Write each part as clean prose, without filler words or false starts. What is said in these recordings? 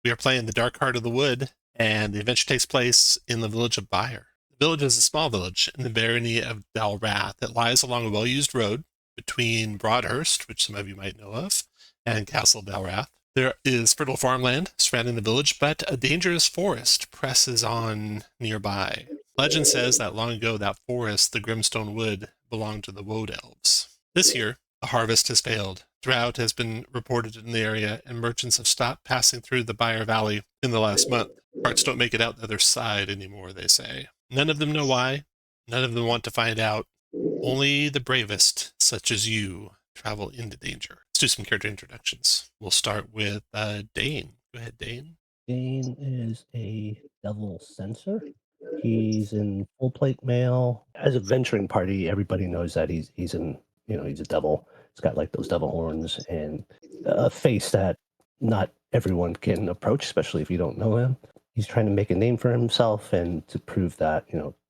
We are playing the Dark Heart of the Wood, and the adventure takes place in the village of Byre. The village is a small village in the barony of Dalrath that lies along a well-used road between Broadhurst, which some of you might know of, and Castle Dalrath. There is fertile farmland surrounding the village, but a dangerous forest presses on nearby. Legend says that long ago that forest, the Grimstone Wood, belonged to the Woad Elves. This year, the harvest has failed. Drought has been reported in the area, and merchants have stopped passing through the Byre Valley in the last month. Carts don't make it out the other side anymore, they say. None of them know why. None of them want to find out. Only the bravest, such as you, travel into danger. Let's do some character introductions. We'll start with Dane. Go ahead, Dane. Dane is a devil censor. He's in full plate mail. As a venturing party, everybody knows that he's he's a devil. He's got like those devil horns and a face that not everyone can approach, especially if you don't know him. He's trying to make a name for himself and to prove that,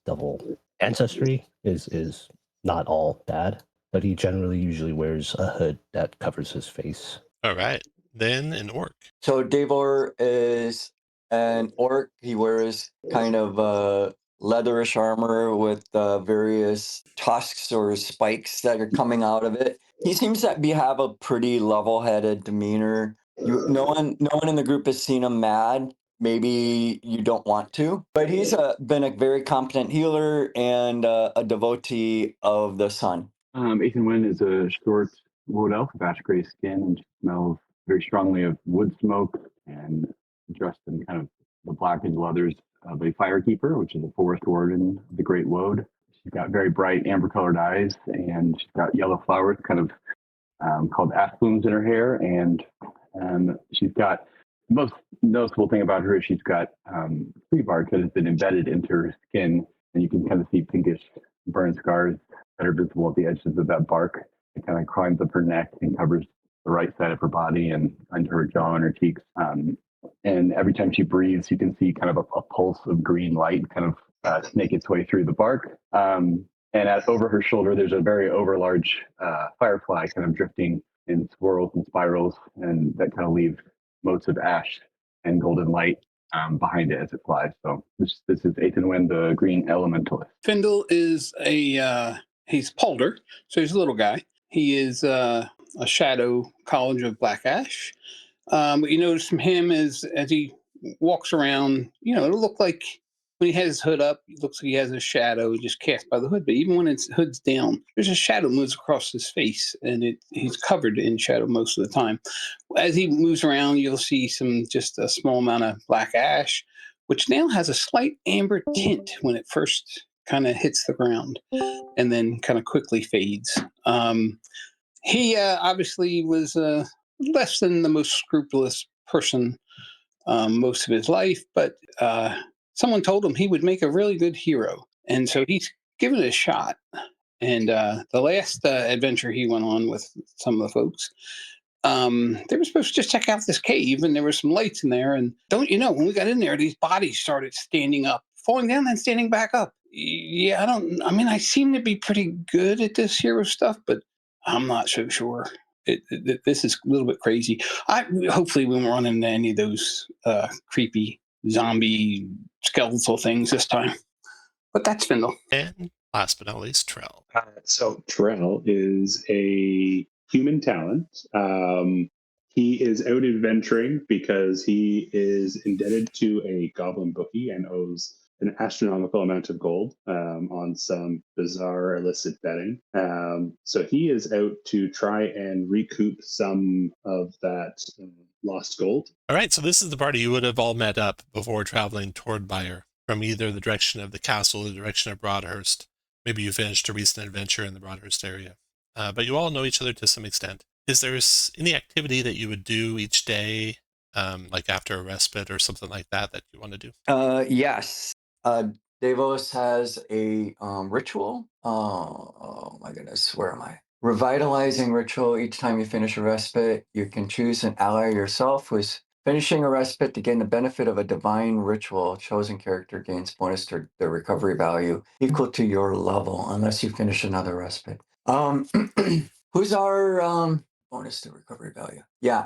devil ancestry is not all bad. But he generally usually wears a hood that covers his face. All right. Then an orc. So Davor is an orc. He wears kind of leatherish armor with various tusks or spikes that are coming out of it. He seems to have a pretty level-headed demeanor. No one in the group has seen him mad. Maybe you don't want to, but he's been a very competent healer and a devotee of the sun. Ethan Wynn is a short wood elf with ash gray skin and smells very strongly of wood smoke and dressed in kind of the blackened leathers of a firekeeper, which is a forest warden of the Great Woad. She's got very bright amber colored eyes and she's got yellow flowers kind of called ash plumes in her hair. And she's got the most noticeable thing about her is she's got tree bark that has been embedded into her skin, and you can kind of see pinkish burn scars that are visible at the edges of that bark. It kind of climbs up her neck and covers the right side of her body and under her jaw and her cheeks. And every time she breathes, you can see kind of a pulse of green light kind of snake its way through the bark. And over her shoulder, there's a very overlarge firefly kind of drifting in swirls and spirals, and that kind of leaves motes of ash and golden light behind it as it flies. So this is Ethan Wynn, the green elementalist. Findle is he's Polder, so he's a little guy. He is a shadow college of black ash. What you notice from him is as he walks around, it'll look like when he has his hood up, it looks like he has a shadow just cast by the hood. But even when its hood's down, there's a shadow moves across his face, and he's covered in shadow most of the time. As he moves around, you'll see just a small amount of black ash, which now has a slight amber tint when it first kind of hits the ground, and then kind of quickly fades. He obviously was less than the most scrupulous person most of his life, but someone told him he would make a really good hero. And so he's given it a shot. And the last adventure he went on with some of the folks, they were supposed to just check out this cave, and there were some lights in there. And don't you know, when we got in there, these bodies started standing up, falling down, then standing back up. Yeah, I seem to be pretty good at this hero stuff, but I'm not so sure. This is a little bit crazy. Hopefully we won't run into any of those creepy zombie skeletal things this time. But that's Findle. And last but not least, Trell. So Trell is a human talent. He is out adventuring because he is indebted to a goblin bookie and owes an astronomical amount of gold on some bizarre illicit betting. So he is out to try and recoup some of that lost gold. All right, so this is the party you would have all met up before traveling toward Byre from either the direction of the castle or the direction of Broadhurst. Maybe you finished a recent adventure in the Broadhurst area. But you all know each other to some extent. Is there any activity that you would do each day, like after a respite or something like that you want to do? Yes. Davos has a ritual. Oh my goodness, where am I? Revitalizing ritual. Each time you finish a respite, you can choose an ally yourself who's finishing a respite to gain the benefit of a divine ritual. Chosen character gains bonus to their recovery value equal to your level unless you finish another respite. Who's our Bonus to recovery value. Yeah.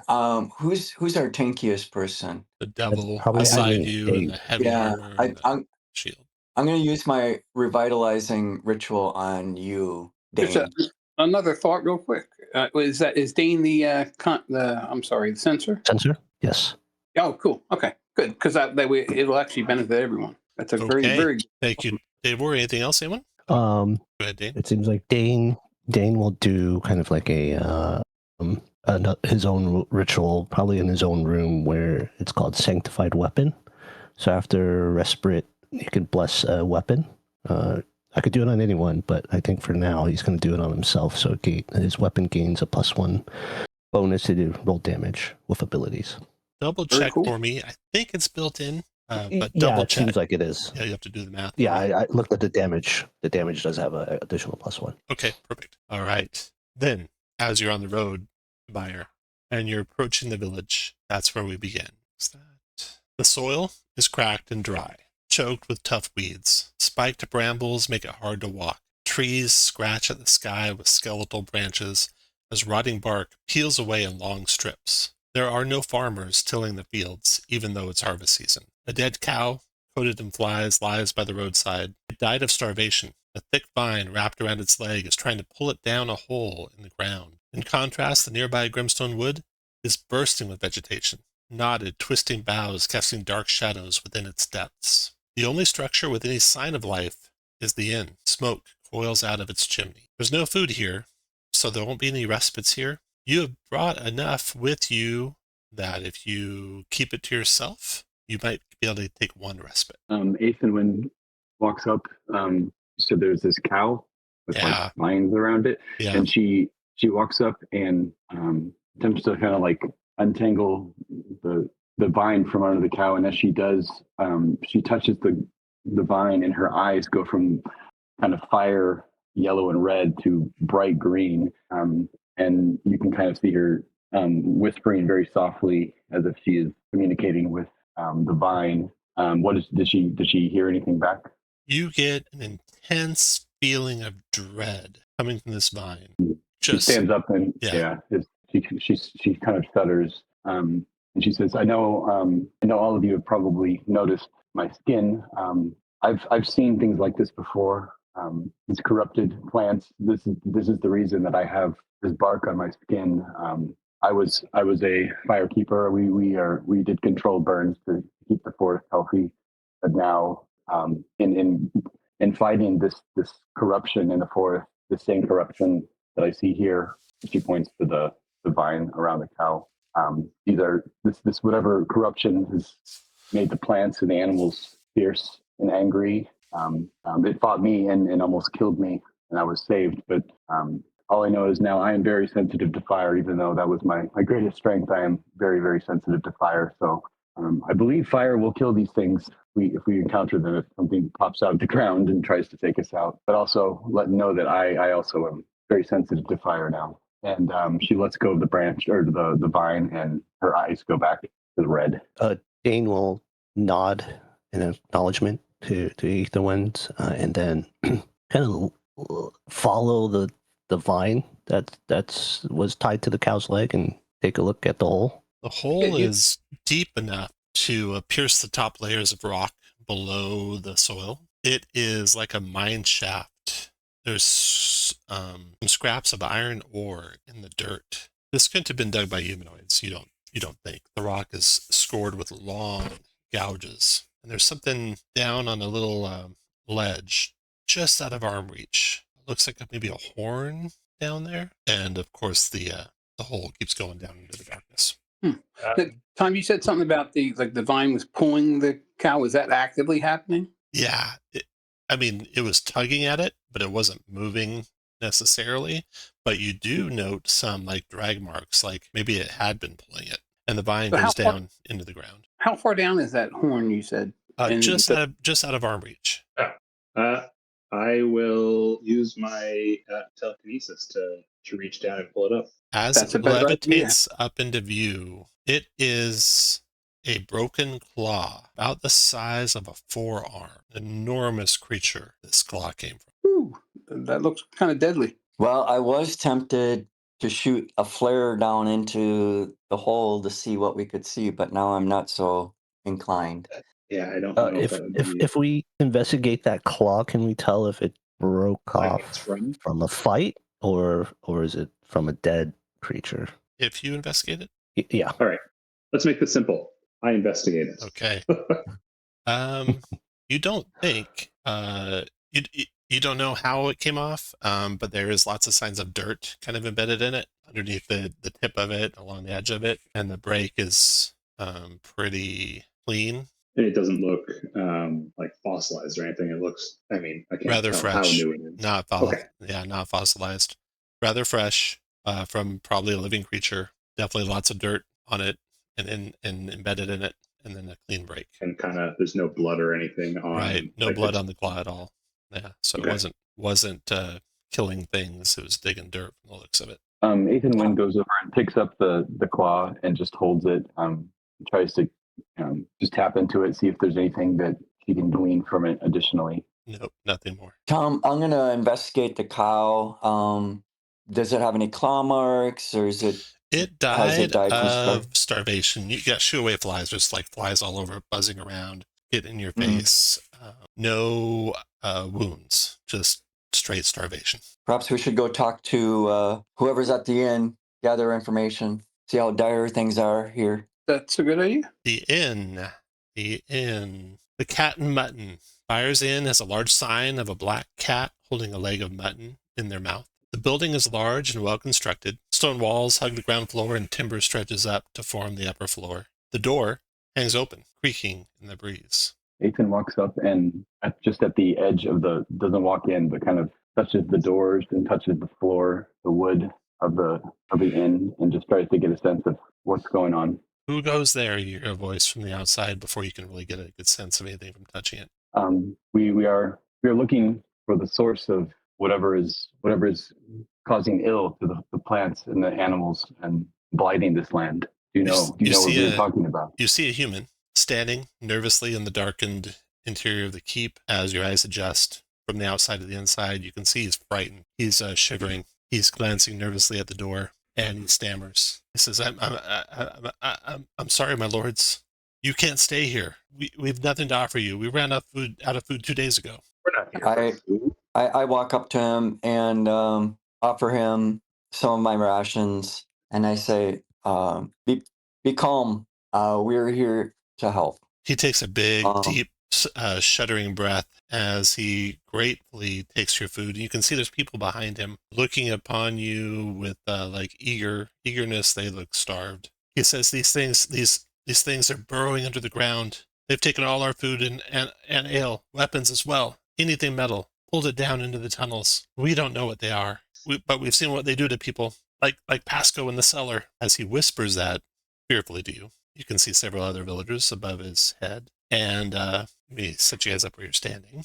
Who's our tankiest person? The devil probably beside me, you, and Dave. the heavy Yeah, armor, and the shield. I'm gonna use my revitalizing ritual on you, There's Dane. another thought, real quick. Is Dane the I'm sorry, the sensor? Sensor? Yes. Oh, cool. Okay, good. Because that way it'll actually benefit everyone. That's a very, Okay. very Thank you, Dave. Or anything else, anyone? Um, Go ahead, Dane. it seems like Dane will do kind of like his own ritual, probably in his own room, where it's called Sanctified Weapon. So after Respite, he could bless a weapon. I could do it on anyone, but I think for now he's going to do it on himself. So his weapon gains a +1 bonus to roll damage with abilities. Double Very check cool. for me. I think it's built in, but Yeah, double it check. seems like it is. Yeah, you have to do the math. Yeah, I looked at the damage. The damage does have an additional +1. Okay, perfect. All right. Then, as you're on the road to Byre and you're approaching the village, that's where we begin. What's that? The soil is cracked and dry, choked with tough weeds. Spiked brambles make it hard to walk. Trees scratch at the sky with skeletal branches as rotting bark peels away in long strips. There are no farmers tilling the fields, even though it's harvest season. A dead cow, coated in flies, lies by the roadside. It died of starvation. A thick vine wrapped around its leg is trying to pull it down a hole in the ground. In contrast, the nearby Grimstone Wood is bursting with vegetation, knotted, twisting boughs casting dark shadows within its depths. The only structure with any sign of life is the inn. Smoke coils out of its chimney. There's no food here, so there won't be any respites here. You have brought enough with you that if you keep it to yourself, you might be able to take one respite. Aethan walks up. So there's this cow with like vines around it, and she walks up and attempts to kind of like untangle the vine from under the cow, and as she does, she touches the vine, and her eyes go from kind of fire yellow and red to bright green, and you can kind of see her whispering very softly as if she is communicating with the vine. Did she hear anything back? You get an intense feeling of dread coming from this vine. She stands up and she kind of stutters, and she says, "I know all of you have probably noticed my skin. I've seen things like this before. These corrupted plants. This is the reason that I have this bark on my skin. I was a firekeeper. We did control burns to keep the forest healthy, but now in fighting this corruption in the forest, the same corruption that I see here." She points to the vine around the cow. This whatever corruption has made the plants and the animals fierce and angry. It fought me and almost killed me, and I was saved. But all I know is now I am very sensitive to fire, even though that was my greatest strength. I am very, very sensitive to fire. So I believe fire will kill these things if we encounter them, if something pops out of the ground and tries to take us out. But also let them know that I also am very sensitive to fire now. And she lets go of the branch or the vine, and her eyes go back to the red. Dane will nod in acknowledgement to Ethan Winds, and then kind of follow the vine that was tied to the cow's leg and take a look at the hole. The hole is deep enough to pierce the top layers of rock below the soil. It is like a mine shaft. There's some scraps of iron ore in the dirt. This couldn't have been dug by humanoids. You don't think. The rock is scored with long gouges, and there's something down on a little ledge just out of arm reach. It looks like maybe a horn down there, and of course the hole keeps going down into the darkness. Tom, you said something about the vine was pulling the cow. Is that actively happening? Yeah, it was tugging at it, but it wasn't moving necessarily. But you do note some like drag marks, like maybe it had been pulling it, and the vine goes down into the ground. How far down is that horn? You said just out of arm reach. I will use my telekinesis to reach down and pull it up. As it levitates up into view, it is a broken claw, about the size of a forearm. Enormous creature this claw came from. Ooh, that looks kind of deadly. Well, I was tempted to shoot a flare down into the hole to see what we could see, but now I'm not so inclined. Yeah, I don't know if that would be If we investigate that claw, can we tell if it broke like it's off from. a fight or is it from a dead creature? If you investigate it, Yeah. All right, let's make this simple. I investigate it. okay. You don't think you don't know how it came off, but there is lots of signs of dirt kind of embedded in it underneath the tip of it, along the edge of it, and the break is pretty clean, And it doesn't look like fossilized or anything. It looks, I mean, I can't rather tell how fresh, new it is. not Okay. not fossilized, rather fresh, from probably a living creature. Definitely lots of dirt on it and embedded in it, and then a clean break. And kind of, there's no blood or anything on. Right, no like, blood it's- on the claw at all. Yeah, so Okay. it wasn't killing things. It was digging dirt from the looks of it. Ethan Wynn goes over and picks up the claw and just holds it. Tries to just tap into it, see if there's anything that he can glean from it additionally. Nope, nothing more. Tom, I'm gonna investigate the cow. Does it have any claw marks, or is it It has it died died from of starvation. You got shoo away flies, just like flies all over, buzzing around, get in your face. No wounds, just straight starvation. Perhaps we should go talk to whoever's at the inn, gather information, see how dire things are here. That's a good idea. The Cat and Mutton. Byre's Inn has a large sign of a black cat holding a leg of mutton in their mouth. The building is large and well constructed. Stone walls hug the ground floor and timber stretches up to form the upper floor. The door hangs open, creaking in the breeze. Ethan walks up and just at the edge of doesn't walk in, but kind of touches the doors and touches the floor, the wood of the inn, and just tries to get a sense of what's going on. Who goes there? You hear a voice from the outside before you can really get a good sense of anything from touching it. We are looking for the source of whatever is causing ill to the plants and the animals and blighting this land. Do you know what we're talking about? You see a human standing nervously in the darkened interior of the keep. As your eyes adjust from the outside to the inside, you can see he's frightened. He's shivering. He's glancing nervously at the door, and he stammers. He says, I'm sorry, my lords. You can't stay here. We've nothing to offer you. We ran out of food 2 days ago. We're not here for food. I walk up to him and offer him some of my rations, and I say, be calm. We're here to help. He takes a big, deep, shuddering breath as he gratefully takes your food. You can see there's people behind him looking upon you with eagerness. They look starved. He says, these things are burrowing under the ground. They've taken all our food and ale, weapons as well. Anything metal, pulled it down into the tunnels. We don't know what they are, but we've seen what they do to people, like Pasco in the cellar. As he whispers that fearfully to you, you can see several other villagers above his head. And let me set you guys up where you're standing.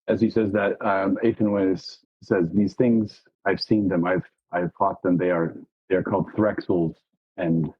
As he says that, Ethan says, these things, I've seen them. I've fought them. They are called Threxels, and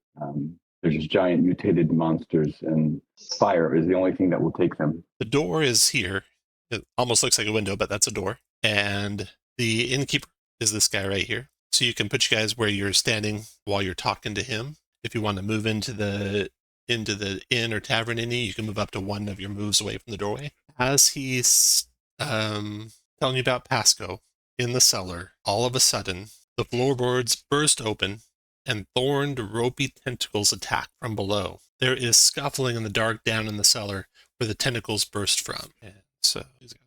they're just giant mutated monsters, and fire is the only thing that will take them. The door is here. It almost looks like a window, but that's a door. And the innkeeper is this guy right here. So you can put you guys where you're standing while you're talking to him. If you want to move into the inn or tavern you can move up to one of your moves away from the doorway. As he's telling you about Pasco in the cellar, all of a sudden the floorboards burst open and thorned, ropey tentacles attack from below. There is scuffling in the dark down in the cellar where the tentacles burst from. And so these guys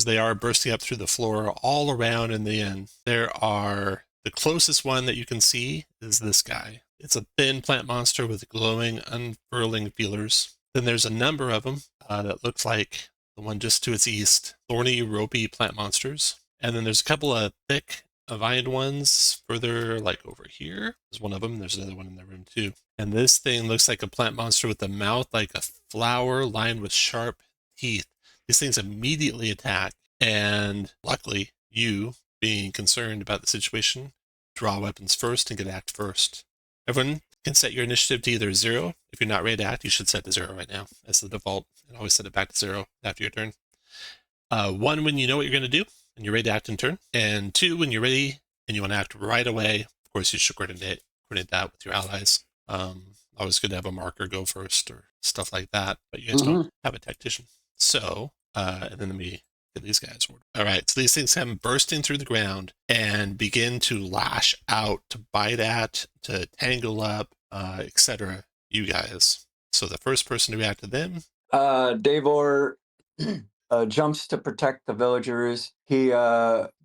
they are bursting up through the floor all around in the inn. The closest one that you can see is this guy. It's a thin plant monster with glowing, unfurling feelers. Then there's a number of them that looks like the one just to its east, thorny, ropey plant monsters. And then there's a couple of thick, veined ones further, like over here. There's one of them. There's another one in the room too. And this thing looks like a plant monster with a mouth like a flower lined with sharp teeth. These things immediately attack. And luckily, you, being concerned about the situation, draw weapons first and get act first. Everyone can set your initiative to either 0. If you're not ready to act, you should set to 0 right now. That's the default. And always set it back to 0 after your turn. 1, when you know what you're going to do and you're ready to act in turn. And 2, when you're ready and you want to act right away. Of course, you should coordinate that with your allies. Always good to have a marker go first or stuff like that, but you guys don't have a tactician. So, and then let me get these guys ordered. All right, so these things come bursting through the ground and begin to lash out, to bite at, to tangle up, etc. You guys. So the first person to react to them. Davor jumps to protect the villagers. He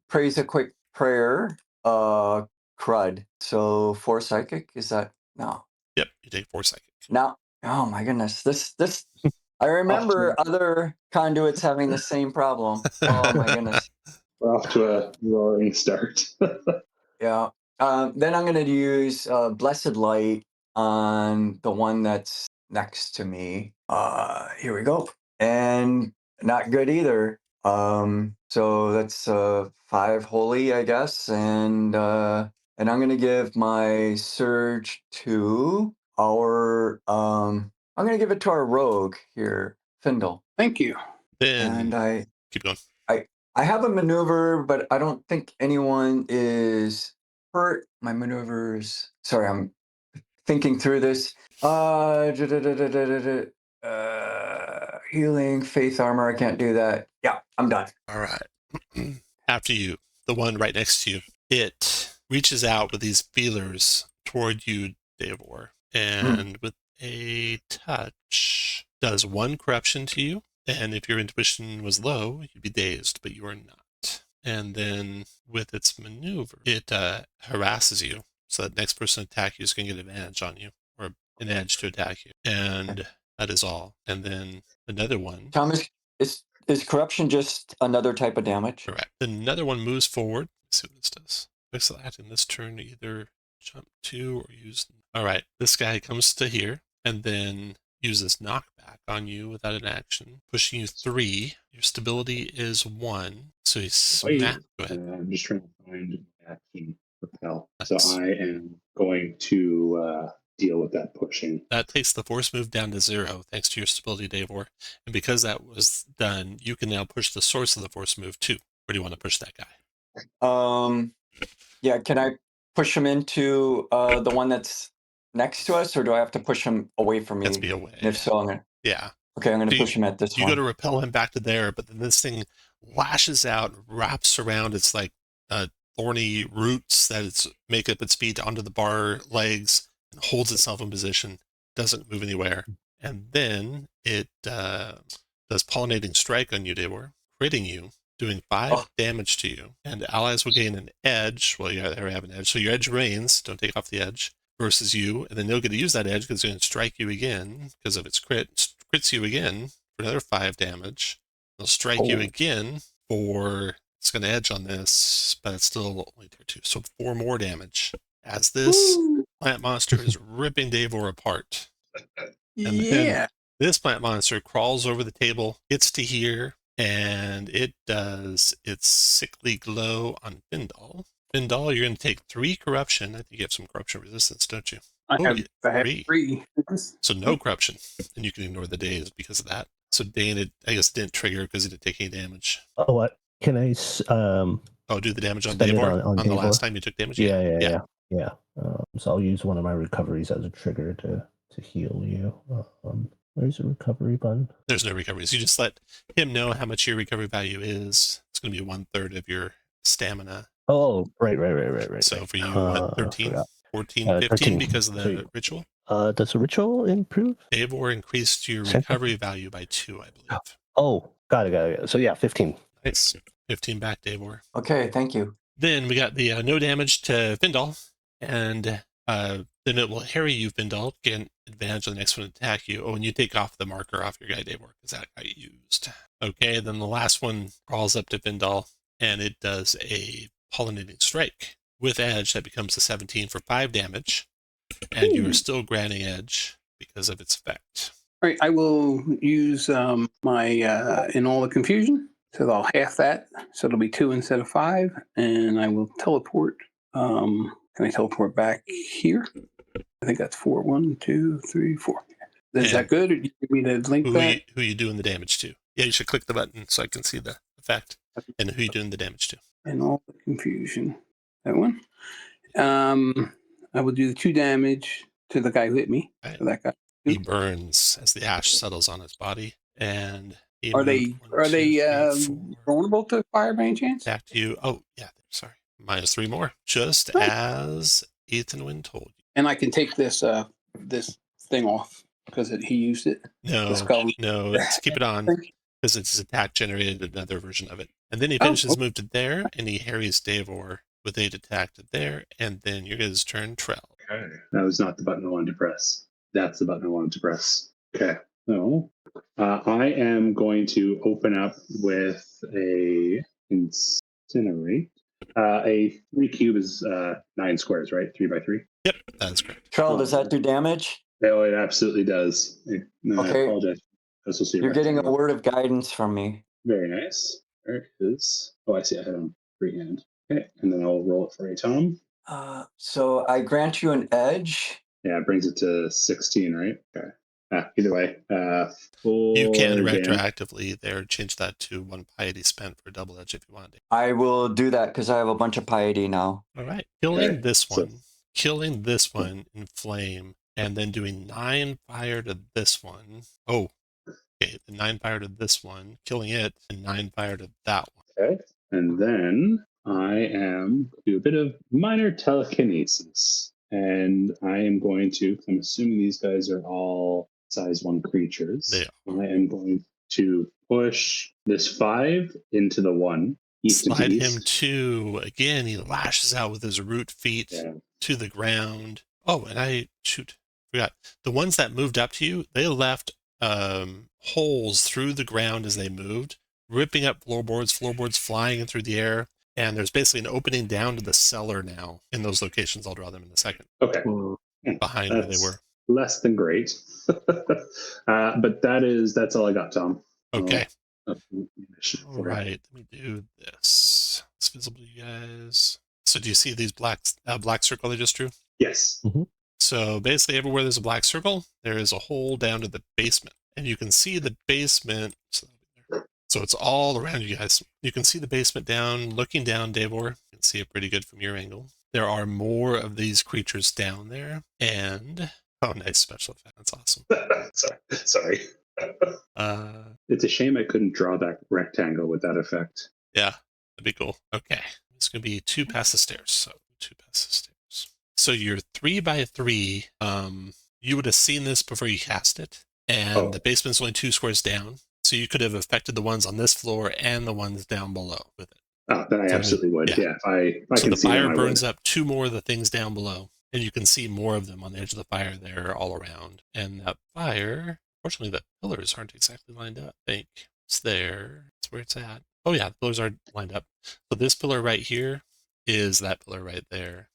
prays a quick prayer. Crud. So 4 psychic, is that no? Yep, you take 4 psychic. Now, oh my goodness, this I remember other conduits having the same problem. Oh my goodness. We're off to a roaring start. Yeah. Then I'm gonna use Blessed Light on the one that's next to me. Here we go. And not good either. So that's 5 holy, I guess, and I'm gonna give my surge to our I'm gonna give it to our rogue here, Findle. Thank you. Then And keep going. I have a maneuver, but I don't think anyone is hurt. My maneuvers. Sorry, I'm thinking through this. Healing, faith armor. I can't do that. Yeah, I'm done. All right. After you, the one right next to you, it reaches out with these feelers toward you, Davor, and with a touch, does 1 corruption to you. And if your intuition was low, you'd be dazed, but you are not. And then with its maneuver, it harasses you. So that next person to attack you is going to get advantage on you, or an edge to attack you. And that is all. And then another one. Thomas, is corruption just another type of damage? Correct. Another one moves forward. Let's see what this does. Looks like in this turn, either jump 2 or use. All right. This guy comes to here and then uses knockback on you without an action, pushing you 3. Your stability is 1. So he's Go ahead. I'm just trying to find action repel. Nice. So I am going to deal with that pushing. That takes the force move down to 0 thanks to your stability, Davor. And because that was done, you can now push the source of the force move too. Where do you want to push that guy? Yeah, can I push him into the one that's next to us, or do I have to push him away from me? Let's be away. And if so, I'm gonna. Yeah. Okay, I'm gonna push him at this one. You go to repel him back to there, but then this thing lashes out, wraps around its like thorny roots that it's make up its feet onto the bar legs and holds itself in position. Doesn't move anywhere, and then it does pollinating strike on you, Davor, critting you, doing 5 damage to you, and allies will gain an edge. Well, you already have an edge, so your edge remains. Don't take off the edge. Versus you, and then they'll get to use that edge because it's going to strike you again because of its crits you again for another 5 damage. They'll strike you again for, it's going to edge on this, but it's still only tier 2, so 4 more damage as this plant monster is ripping Davor apart. And then this plant monster crawls over the table, gets to here, and it does its sickly glow on Findal. Findal, you're going to take 3 corruption. I think you have some corruption resistance, don't you? I have 3. So no corruption, and you can ignore the days because of that. So Dane, I guess, didn't trigger because he didn't take any damage. Oh, what? Can I do the damage on Davor on the last time you took damage? Yeah. So I'll use one of my recoveries as a trigger to heal you. Where's the recovery button? There's no recoveries. You just let him know how much your recovery value is. It's going to be 1/3 of your stamina. Oh, right. So for you, what, 13, 14, 15 13. Because of the ritual? Does the ritual improve? Davor increased your recovery value by 2, I believe. Oh, got it. So yeah, 15. Nice. 15 back, Davor. Okay, thank you. Then we got the no damage to Findal, and then it will harry you, Findal, get advantage on the next one to attack you. Oh, and you take off the marker off your guy, Davor, because that got used. Okay, then the last one crawls up to Findal, and it does a pollinating strike. With edge, that becomes a 17 for 5 damage, and you are still granting edge because of its effect. All right, I will use my in all the confusion, so I'll half that, so it'll be 2 instead of 5, and I will teleport. Can I teleport back here? I think that's 4. 1, 2, 3, 4. Is that good? Or do you need me to link that? Who are you doing the damage to? Yeah, you should click the button so I can see the effect and who you're doing the damage to. And all the confusion. That one. I will do the 2 damage to the guy who hit me. Right. To that guy. He burns as the ash settles on his body, and he Are moved they 4 vulnerable to fire by any chance? back to you. Oh yeah, sorry, -3 more, just Right. as Ethan Wynn told you. And I can take this this thing off because he used it. The skull. No, keep it on because it's his attack generated another version of it, and then he finishes move to there, and he harries Davor with 8 attack to there, and then your guys' turn, Trell. Okay. That was not the button I wanted to press. That's the button I wanted to press. Okay. So I am going to open up with a incinerate. A 3 cube is 9 squares, right? 3 by 3. Yep, that's correct. Trell, does that do damage? Oh, it absolutely does. No, Okay. I apologize. You're getting a word of guidance from me. Very nice. There it is. Oh, I see. I had on freehand. Okay, and then I'll roll it for you, Tom. So I grant you an edge. Yeah, it brings it to 16, right? Okay. Either way, You can 4 damage. retroactively there change that to 1 piety spent for double edge if you want to. I will do that because I have a bunch of piety now. All right, killing Okay, this so- one, killing this one in flame, and then doing 9 fire to this one. Oh, okay, the 9 fire to this one, killing it, and 9 fire to that one. Okay. And then I am do a bit of minor telekinesis. And I am going to, I'm assuming these guys are all size 1 creatures. They I am going to push this 5 into the 1. East Slide to him east. 2 again. He lashes out with his root feet Yeah. to the ground. Oh, and I forgot the ones that moved up to you. They left holes through the ground as they moved, ripping up floorboards flying in through the air. And there's basically an opening down to the cellar now in those locations. I'll draw them in a second. Okay. Behind where they That's were. less than great. But that's all I got, Tom. Okay. All All right. Let me do this. It's visible to you guys. So do you see these black circle I just drew? Yes. So basically everywhere there's a black circle, there is a hole down to the basement. And you can see the basement. So it's all around you guys. You can see the basement down, looking down, Davor. You can see it pretty good from your angle. There are more of these creatures down there. And, oh, nice special effect. That's awesome. Sorry. It's a shame I couldn't draw that rectangle with that effect. Yeah, that'd be cool. Okay. It's going to be 2 past the stairs. So 2 past the stairs. So your 3 by 3, you would have seen this before you cast it. And the basement's only 2 squares down. So you could have affected the ones on this floor and the ones down below with it. Oh, then I absolutely would. Yeah. If I so can the see them, fire I burns would. up 2 more of the things down below. And you can see more of them on the edge of the fire there all around. And that fire, fortunately, the pillars aren't exactly lined up. I think it's there. That's where it's at. Oh, yeah, the pillars are lined up. So this pillar right here is that pillar right there.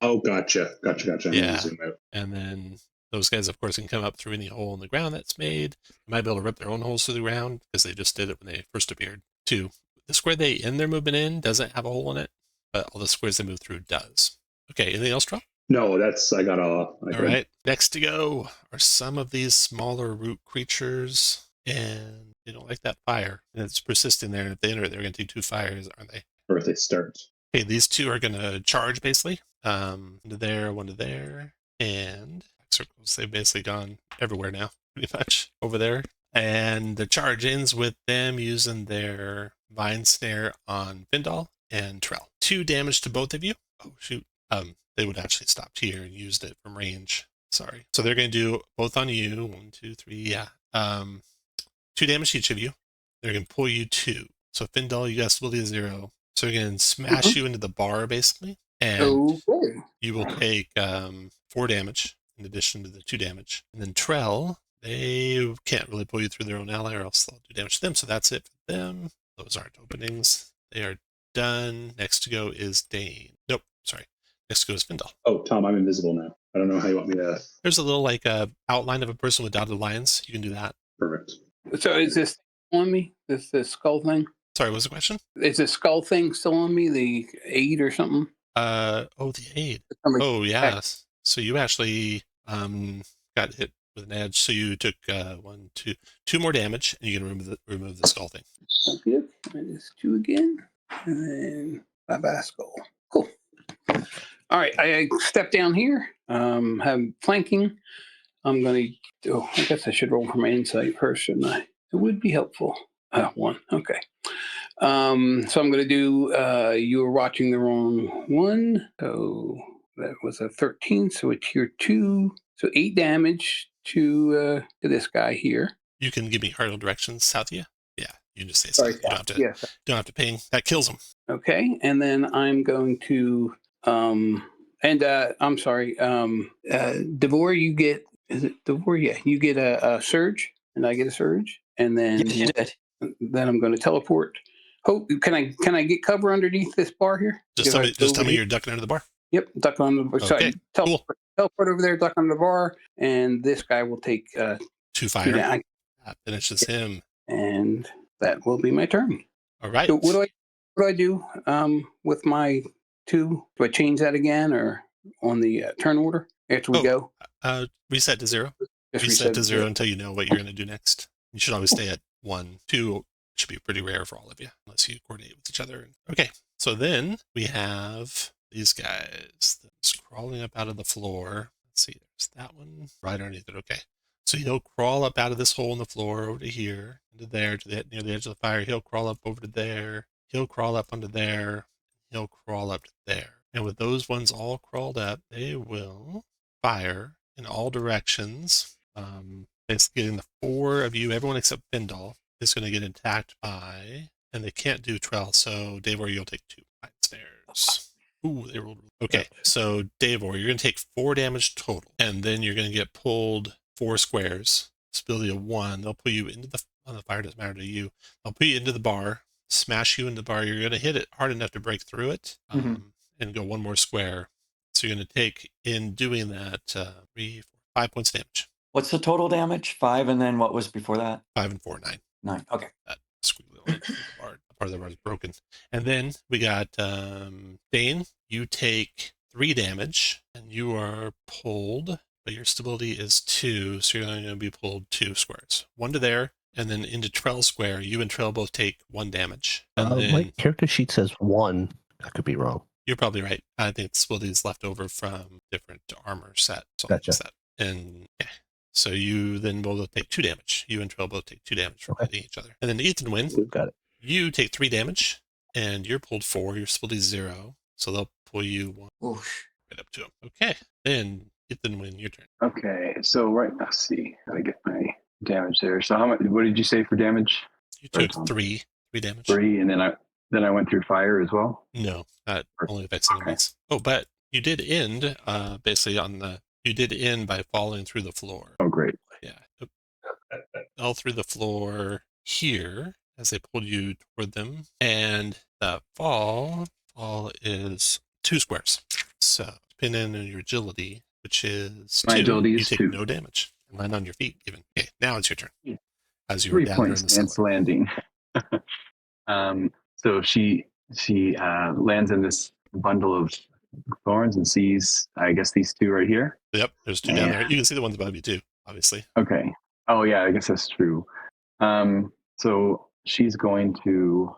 Oh, gotcha. I'm Yeah. gonna zoom out. And then those guys, of course, can come up through any hole in the ground that's made. They might be able to rip their own holes through the ground because they just did it when they first appeared. 2, the square they end their movement in doesn't have a hole in it, but all the squares they move through does. Okay, anything else, Troll? No, I got all. All right, next to go are some of these smaller root creatures, and they don't like that fire. And it's persisting there. If they enter it, they're going to do 2 fires, aren't they? Or if they start. Okay, these 2 are going to charge, basically. One to there, and circles. They've basically gone everywhere now, pretty much, over there. And the charge ends with them using their Vine Snare on Vindal and Trell. 2 damage to both of you. Oh, shoot. They would actually stopped here and used it from range. Sorry. So they're going to do both on you. 1, 2, 3. Yeah. 2 damage each of you. They're going to pull you 2. So Vindal, you got stability of 0. So they're going to smash you into the bar, basically. And you will take 4 damage in addition to the 2 damage. And then Trell, they can't really pull you through their own ally or else they'll do damage to them. So that's it for them. Those aren't openings. They are done. Next to go is Dane. Nope, sorry. Next to go is Vindal. Oh, Tom, I'm invisible now. I don't know how you want me to. There's a little outline of a person with dotted lines. You can do that. Perfect. So is this on me? This skull thing? Sorry, what was the question? Is the skull thing still on me? The aid or something? The aid. Oh, yeah. So you actually got hit with an edge. So you took 2 more damage, and you can remove the skull thing. Good. Minus 2 again, and then bye-bye skull. Cool. All right, I step down here. Have flanking. I'm going to. Oh, I guess I should roll for my insight first, shouldn't I? It would be helpful. 1. Okay. So I'm going to do. You were watching the wrong one. So that was a 13. So a tier 2. So 8 damage to this guy here. You can give me cardinal directions south of you. Yeah, you can just say Sorry, south. You don't have to. yes. Don't have to ping. That kills him. Okay, and then I'm going to. I'm sorry. Devore, you get. Is it Devore? Yeah, you get a surge, and I get a surge, and then Yes, you did. then I'm going to teleport. Oh, can I get cover underneath this bar here? Just tell me you're ducking under the bar. Yep, duck on the bar. Okay, Teleport over there, duck on the bar, and this guy will take 2 fire. That finishes him, and that will be my turn. All right. So what do I do with my 2? Do I change that again, or on the turn order after we go? Reset to 0. Just reset to 0 until you know what you're going to do next. You should always stay at 1. 2 should be pretty rare for all of you, unless you coordinate with each other. Okay, so then we have these guys that's crawling up out of the floor. Let's see, there's that one right underneath it. Okay, so he'll crawl up out of this hole in the floor over to here, into there, near the edge of the fire. He'll crawl up over to there. He'll crawl up under there. He'll crawl up to there. And with those ones all crawled up, they will fire in all directions. Basically getting the 4 of you, everyone except Findall, is going to get attacked by, and they can't do Trell, so Davor, you'll take 2 pine snares. Ooh, they rolled. Okay, so Davor, you're going to take 4 damage total, and then you're going to get pulled 4 squares. Stability of 1. They'll put you into the fire, doesn't matter to you. They'll put you into the bar, smash you into the bar. You're going to hit it hard enough to break through it, and go 1 more square. So you're going to take, in doing that, 3, 4, 5 points of damage. What's the total damage? 5, and then what was before that? 5 and 4, 9. 9. Okay. That squiggly line, part of the bar is broken. And then we got Dane. You take 3 damage, and you are pulled, but your stability is 2, so you're going to be pulled 2 squares. 1 to there, and then into Trell square. You and Trell both take 1 damage. And then, my character sheet says 1. I could be wrong. You're probably right. I think the stability is left over from different armor set. Gotcha. And yeah. So you then both take 2 damage. You and Trell both take 2 damage from hitting each other. And then Ethan win. We've got it. You take 3 damage, and you're pulled 4. Your stability is 0. So they'll pull you 1 right up to them. Okay. Then Ethan win. Your turn. Okay, so let's see. Gotta get my damage there. So how much? What did you say for damage? You took 3 damage. 3, and then I went through fire as well. No, that only affects enemies. Oh, but you did end basically you did end by falling through the floor. Oh, great. Yeah. Fell through the floor here as they pulled you toward them. And the fall is 2 squares. So depending on your agility, which is my 2, agility you is take 2. no damage. And land on your feet even. Okay, now it's your turn. Yeah. As you were 3 down points in the stance landing. So she lands in this bundle of thorns and sees, I guess, these 2 right here. Yep, there's 2 down there. You can see the ones above you too, obviously. Okay. Oh yeah, I guess that's true. So she's going to,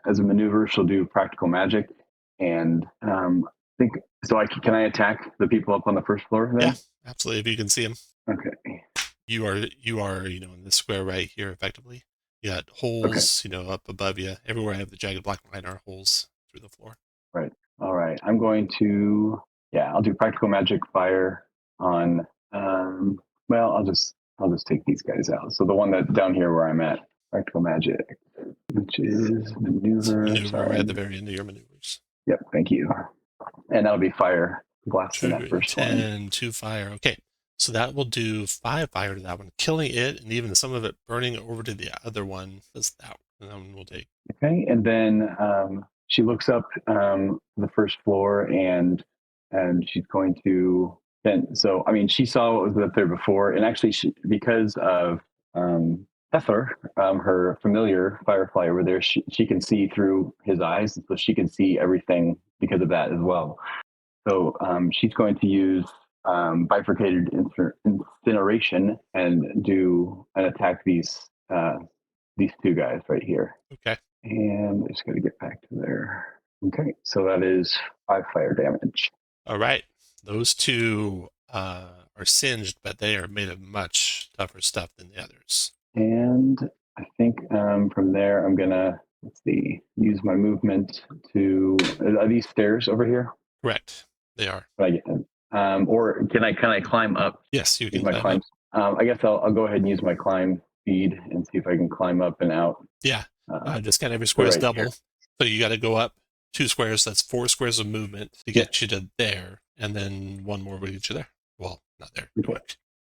as a maneuver, she'll do practical magic, and think so. Can I attack the people up on the first floor then? Yeah, absolutely. If you can see them. Okay. You are in this square right here, effectively. You got holes, up above you. Everywhere I have the jagged black line are holes through the floor. Right. All right. I'm going to, I'll do practical magic fire on, I'll just take these guys out. So the one that down here where I'm at, practical magic, which is maneuver. Right at the very end of your maneuvers. Yep. Thank you. And that'll be fire blast in that first 10, one. 10, 2 fire. Okay. So that will do 5 fire to that one, killing it, and even some of it burning over to the other one. Does that one? And that one will take. Okay. And then she looks up the first floor, and she's going to then. So she saw what was up there before, and actually, because of Ether, her familiar firefly over there, she can see through his eyes, so she can see everything because of that as well. So she's going to use bifurcated incineration and do an attack these 2 guys right here. Okay. And I just got to get back to there. Okay, so that is 5 fire damage. All right. Those two are singed, but they are made of much tougher stuff than the others. And I think from there, I'm going to, let's see, use my movement to, are these stairs over here? Correct. They are. Can I get them? Or can I climb up? Yes, you Use can my climb up. I guess I'll go ahead and use my climb speed and see if I can climb up and out. Yeah. Just kind of every square is right double. here. So you got to go up 2 squares. That's 4 squares of movement to get you to there. And then 1 more will get you there. Well, not there. Okay.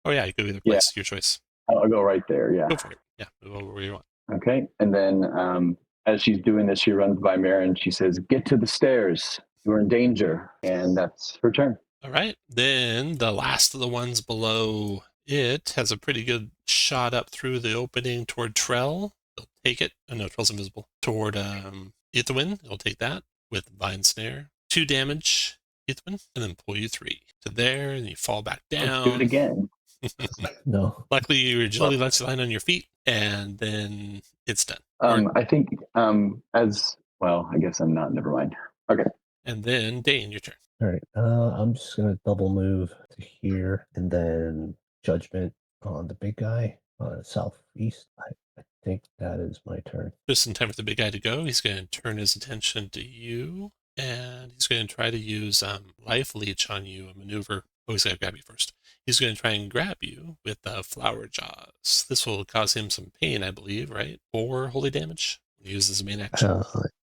Oh, yeah. You go either place. Your choice. I'll go right there. Yeah. Go for it. Yeah. Move over where you want. Okay. And then as she's doing this, she runs by Mare and she says, "Get to the stairs. You are in danger." And that's her turn. All right. Then the last of the ones below it has a pretty good shot up through the opening toward Trell. He'll take it. Oh, no, Trell's invisible. Toward Ithwin. He'll take that with Vine Snare. 2 damage, Ithwin, and then pull you 3 to there, and you fall back down. Let's do it again. No. Luckily, your agility lets you land on your feet, and then it's done. I think as well, I guess I'm not. Never mind. Okay. And then Dane, your turn. All right. I'm just gonna double move to here, and then judgment on the big guy southeast. I think that is my turn. Just in time for the big guy to go, he's going to turn his attention to you, and he's going to try to use Life Leech on you, a maneuver. Oh, he's got to grab you first. He's going to try and grab you with Flower Jaws. This will cause him some pain, I believe, right? 4 holy damage. He uses a main action.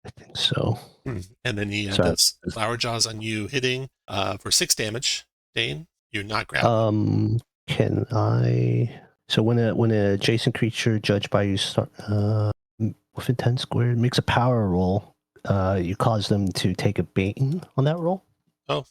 I think so. And then he does Flower Jaws on you, hitting for 6 damage. Dane, you're not grabbing. Can I? So when an adjacent creature judged by you within 10 squared makes a power roll, you cause them to take a bane on that roll. Oh,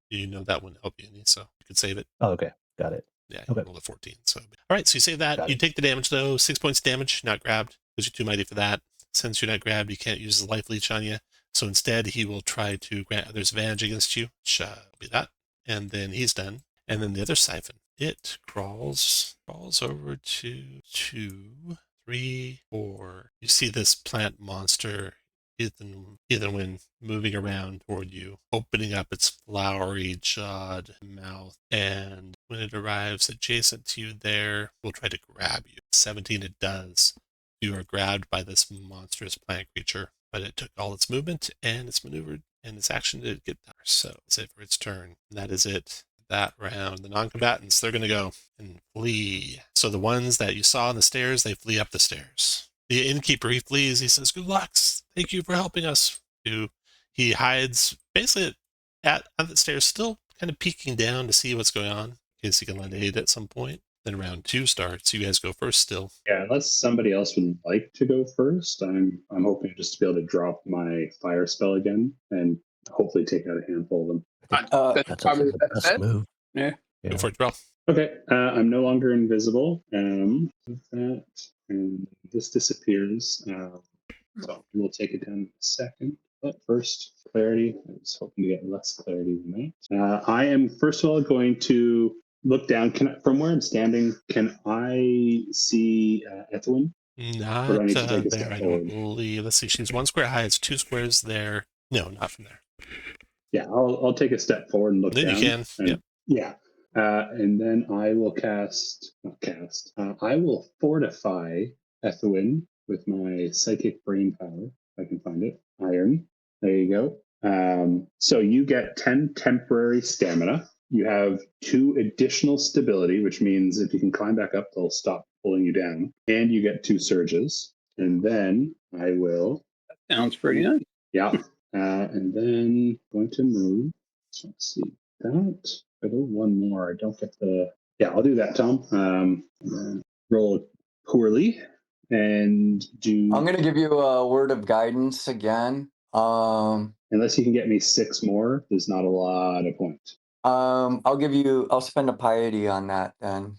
you know that wouldn't help you any, so you could save it. Oh, okay, got it. Yeah, you Okay. rolled a 14. So, all right, so you save that. Got You it. take the damage though. 6 points damage. Not grabbed because you're too mighty for that. Since you're not grabbed, you can't use the life leech on you. So instead, he will try to grant others advantage against you. Which will be that, and then he's done. And then the other siphon, it crawls over to 2, 3, 4. You see this plant monster, Ethan moving around toward you, opening up its flowery jawed mouth, and when it arrives adjacent to you there, will try to grab you. 17 it does. You are grabbed by this monstrous plant creature, but it took all its movement and its maneuvered and its action to get there. So that's it for its turn. And that is it. That round. The non-combatants, they're going to go and flee. So the ones that you saw on the stairs, they flee up the stairs. The innkeeper, he flees. He says, "Good luck. Thank you for helping us." He hides basically at the stairs, still kind of peeking down to see what's going on in case he can lend aid at some point. Then round 2 starts. You guys go first still. Yeah, unless somebody else would like to go first, I'm hoping just to be able to drop my fire spell again and hopefully take out a handful of them. That's probably the the best best. move. Yeah. Go for it, Bro. Okay, I'm no longer invisible. With that, and this disappears. So we'll take it down in a second. But first, clarity. I was hoping to get less clarity than that. I am first of all going to look down. From where I'm standing, can I see Ethelyn? Not Or do I need to there, take a step I forward? don't believe. Let's see, she's 1 square high. It's 2 squares there. No, not from there. Yeah, I'll take a step forward and look Then down. you can. And, Yep. Yeah. And then I will I will fortify Ethelyn with my psychic brain power. If I can find it. Iron. There you go. So you get 10 temporary stamina. You have 2 additional stability, which means if you can climb back up, they'll stop pulling you down. And you get 2 surges. And then I will. Sounds pretty nice. Yeah. And then going to move. So let's see that. I do 1 more. I don't get the. Yeah, I'll do that, Tom. And then roll poorly and do. I'm going to give you a word of guidance again. Unless you can get me 6 more, there's not a lot of points. I'll spend a piety on that then.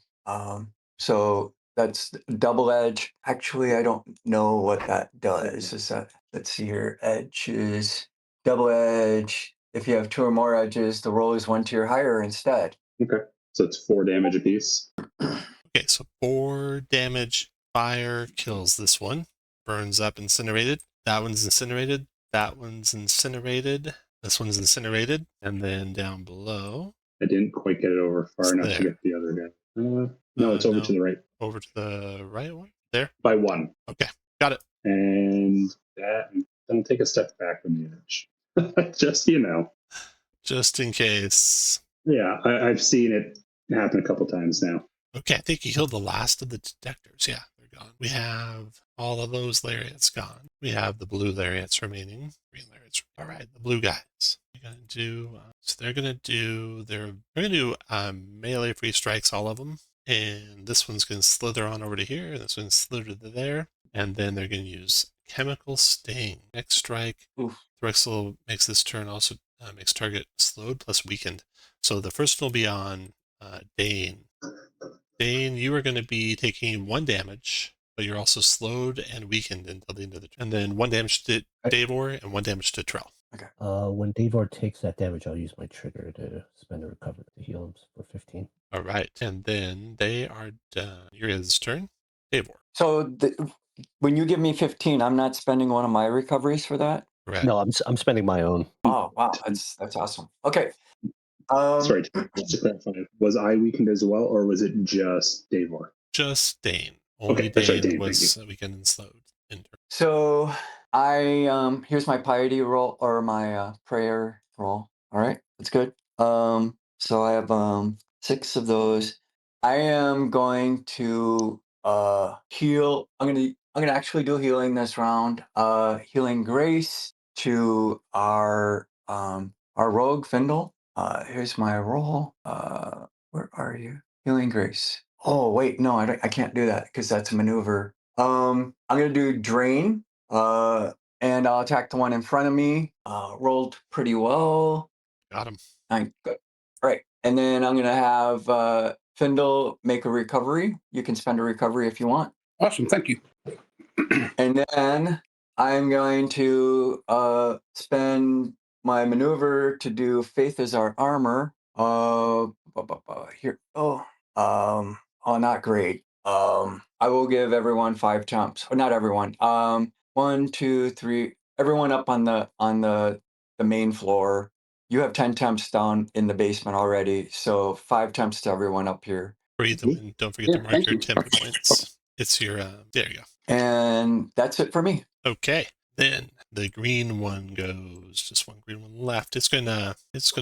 So that's double edge. Actually, I don't know what that does. Is that, let's see here, edges, double edge. If you have 2 or more edges, the roll is 1 tier higher instead. Okay. So it's 4 damage apiece. Okay, so 4 damage. Fire kills this one. Burns up, incinerated. That one's incinerated. That one's incinerated. This one's incinerated. And then down below. I didn't quite get it over far It's enough there. to get the other guy. No, it's over No. to the right. Over to the right one? There? By one. Okay. Got it. And that, don't take a step back from the edge. Just, Just in case. Yeah, I've seen it happen a couple times now. Okay, I think you healed the last of the detectors. Yeah, they're gone. We have all of those lariats gone. We have the blue lariats remaining. Green lariats. All right, the blue guys. We're gonna do. So they're gonna do. They're gonna do melee free strikes, all of them. And this one's gonna slither on over to here. And this one's slither to there. And then they're gonna use chemical sting. Next strike. Oof. Threxel makes this turn also makes target slowed plus weakened. So the first one will be on Dane. Dane, you are going to be taking 1 damage, but you're also slowed and weakened until the end of the turn. And then 1 damage to Davor and 1 damage to Trell. Okay. When Davor takes that damage, I'll use my trigger to spend a recovery to heal him for 15. All right. And then they are done. Yuria's turn. Davor. So when you give me 15, I'm not spending one of my recoveries for that? Correct. No, I'm spending my own. Oh, wow. That's awesome. Okay. Sorry, just to clarify, was I weakened as well, or was it just Davor? Just Dane. Only Okay, that's right, Dane Dane, was weakened and slowed. So I here's my piety roll or my prayer roll. All right, that's good. So I have 6 of those. I am going to heal. I'm gonna actually do healing this round. Healing grace to our rogue Findle. Here's my roll. Where are you? Healing grace. Oh wait, no, I can't do that because that's a maneuver. I'm gonna do drain. And I'll attack the one in front of me. Rolled pretty well. Got him. Good. All right, and then I'm gonna have Findle make a recovery. You can spend a recovery if you want. Awesome, thank you. And then I'm going to spend my maneuver to do Faith is our armor. Here. Not great. I will give everyone 5 jumps. Or not everyone. 1, 2, 3. Everyone up on the main floor. You have 10 temps down in the basement already, so 5 temps to everyone up here. Breathe them in. Don't forget to mark thank your you. temp points. It's your, there you go. And that's it for me. Okay. Then the green one goes, just one green one left. It's gonna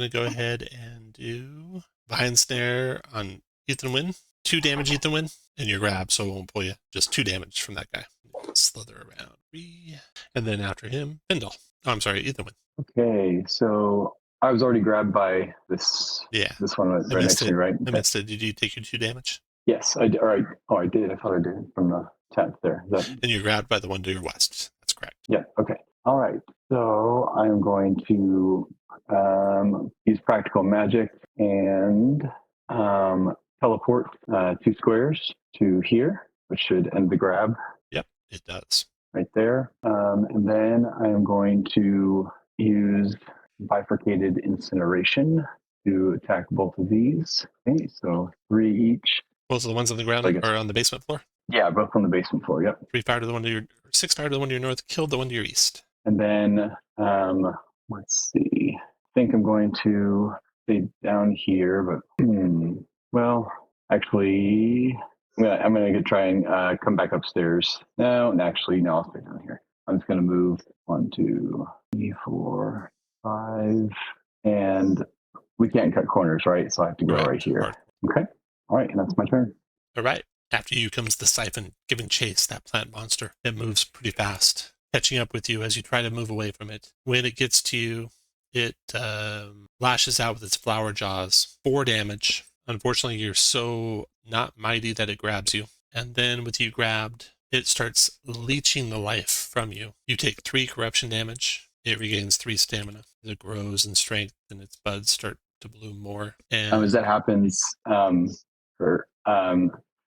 go ahead and do Vine Snare on Ethan Wynn. 2 damage, Ethan Wynn, and your grab, so it won't pull you. Just 2 damage from that guy. Slither around. 3. And then after him, Findle. Oh, I'm sorry, Ethan Wynn. Okay, so I was already grabbed by this. Yeah. This one was I right missed next to me, it. right? I missed it. Did you take your 2 damage? Yes, I did. All right. Oh, I did. I thought I did from the 10th there. And you're grabbed by the one to your west. That's correct. Yeah. Okay. All right. So I'm going to use practical magic and teleport 2 squares to here, which should end the grab Yep, it does. right there. And then I am going to use bifurcated incineration to attack both of these. Okay, so 3 each. Both of the ones on the ground I guess. or on the basement floor? Yeah, both on the basement floor. Yep. 3 fire to the one to your, 6 fire to the one to your north, killed the one to your east. And then let's see. I think I'm going to stay down here, but well, actually, I'm gonna try and come back upstairs. No, actually, no, I'll stay down here. I'm just gonna move 1, 2, 3, 4, 5, and we can't cut corners, right? So I have to go right here. Hard. Okay. All right, and that's my turn. All right. After you comes the siphon, giving chase that plant monster. It moves pretty fast, catching up with you as you try to move away from it. When it gets to you, it lashes out with its flower jaws. 4 damage. Unfortunately, you're so not mighty that it grabs you. And then with you grabbed, it starts leeching the life from you. You take 3 corruption damage. It regains 3 stamina. It grows in strength and its buds start to bloom more. And As that happens, for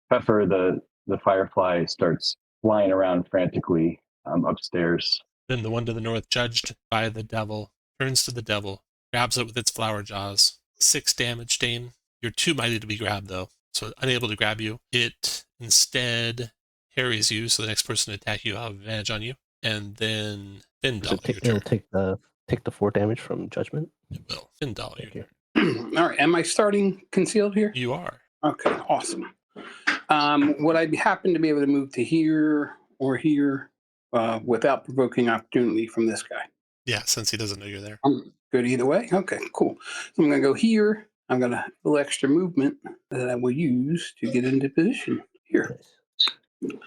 Pfeffer, the firefly starts flying around frantically upstairs. then the one to the north, judged by the devil, turns to the devil, grabs it with its flower jaws. 6 damage, Dane. You're too mighty to be grabbed, though, so unable to grab you. It instead harries you, so the next person to attack you will have advantage on you. And then Findal, your It'll turn. take the 4 damage from judgment. It will. Findal, your Thank you. turn. All right. Am I starting concealed here? You are. Okay, awesome. Would I happen to be able to move to here or here without provoking opportunity from this guy? Yeah, since he doesn't know you're there. I'm good either way. Okay, cool. So I'm going to go here. I'm going to have a little extra movement that I will use to get into position here. Nice.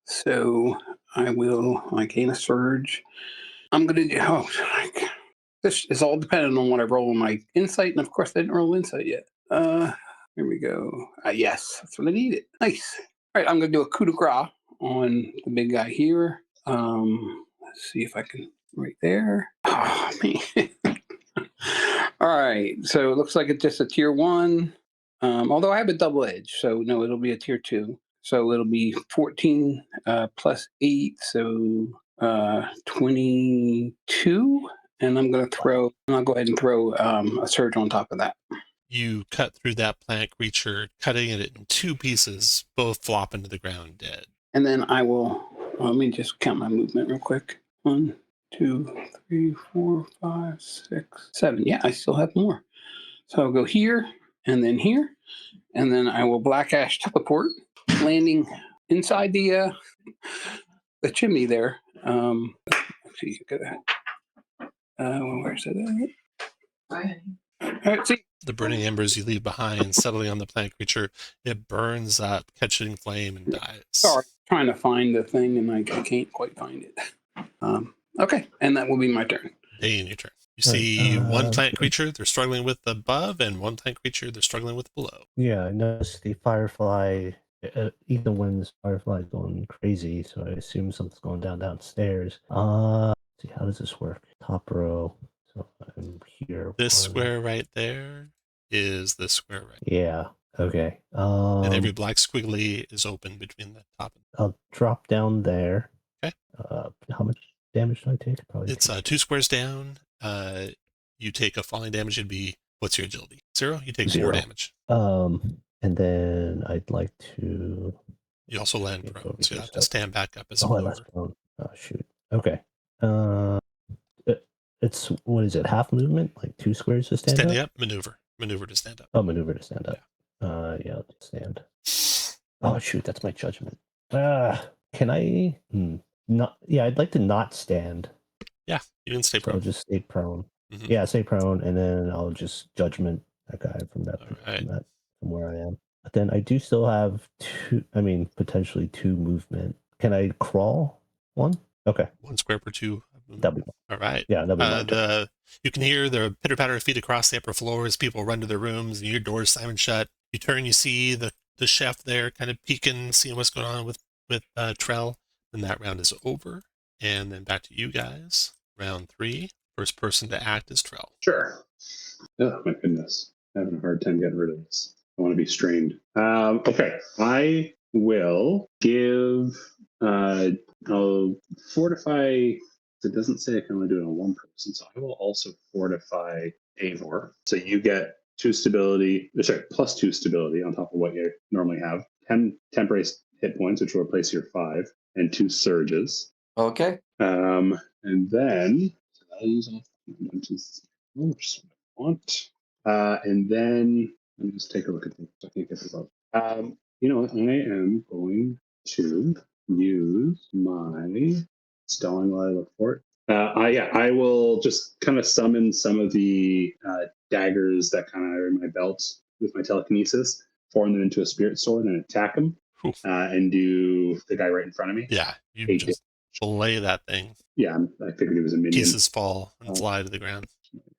So I gain a surge. I'm going to do, this is all dependent on what I roll on my insight. And of course, I didn't roll insight yet. Here we go. Yes, that's what I needed. Nice. All right, I'm going to do a coup de grace on the big guy here. Let's see if I can, right there. Oh, man. All right, so it looks like it's just a tier 1. Although I have a double edge, so no, it'll be a tier 2. So it'll be 14 plus 8, so 22. And I'm going to throw, and I'll go ahead and throw a surge on top of that. You cut through that plant creature, cutting it in 2 pieces, both flop into the ground dead. And then I will, let me just count my movement real quick. 1, 2, 3, 4, 5, 6, 7. Yeah, I still have more. So I'll go here and then here. And then I will Black Ash teleport, landing inside the chimney there. Let's see, where's that at? All right, see. The burning embers you leave behind, settling on the plant creature, it burns up, catching flame, and dies. Sorry, trying to find the thing and I can't quite find it. Okay, and that will be my turn. Dane, your turn. You see one plant creature they're struggling with above, and one plant creature they're struggling with below. Yeah, I noticed the firefly. Even when this firefly is going crazy, so I assume something's going downstairs. Let's see, how does this work? Top row. So I'm here. This square right there is this square right. Yeah. Okay. And every black squiggly is open between the top and I'll drop down there. Okay. How much damage do I take? Probably it's 2 squares down. You take a falling damage. It'd be, what's your agility? 0. You take 4 damage. And then I'd like to. You also land prone, so you have to stand back up as a I mover. left prone. Oh shoot. Okay. It's what is it? Half movement, like 2 squares to stand up. Yep. Maneuver to stand up. Oh, maneuver to stand up. Yeah, I'll just stand. Oh shoot, that's my judgment. Can I? Not. Yeah, I'd like to not stand. Yeah, you can stay So prone. I'll just stay prone. Mm-hmm. Yeah, stay prone, and then I'll just judgment that guy from where I am. But then I do still have 2. I mean, potentially 2 movement. Can I crawl 1? Okay. 1 square per 2. That'll be all right. Yeah, that'll be you can hear the pitter patter of feet across the upper floor as people run to their rooms and your doors slam shut. You turn, you see the chef there kind of peeking, seeing what's going on with Trell. Then that round is over. And then back to you guys. Round 3. First person to act is Trell. Sure. Oh, my goodness. I'm having a hard time getting rid of this. I want to be strained. Okay. I will give, I'll fortify. It doesn't say I can only do it on 1 person, so I will also fortify Eivor. So you get plus 2 stability on top of what you normally have. 10 temporary hit points, which will replace your 5, and 2 surges. Okay. And then values off dimensions. Oops, I want. And then let me just take a look at this. I can't get this up. You know what? I am going to use my stalling while I look for it. I will just kind of summon some of the daggers that kind of are in my belt with my telekinesis, form them into a spirit sword and attack them, and do the guy right in front of me. Yeah, you just fillet that thing. Yeah, I figured it was a minion. Pieces fall and fly to the ground.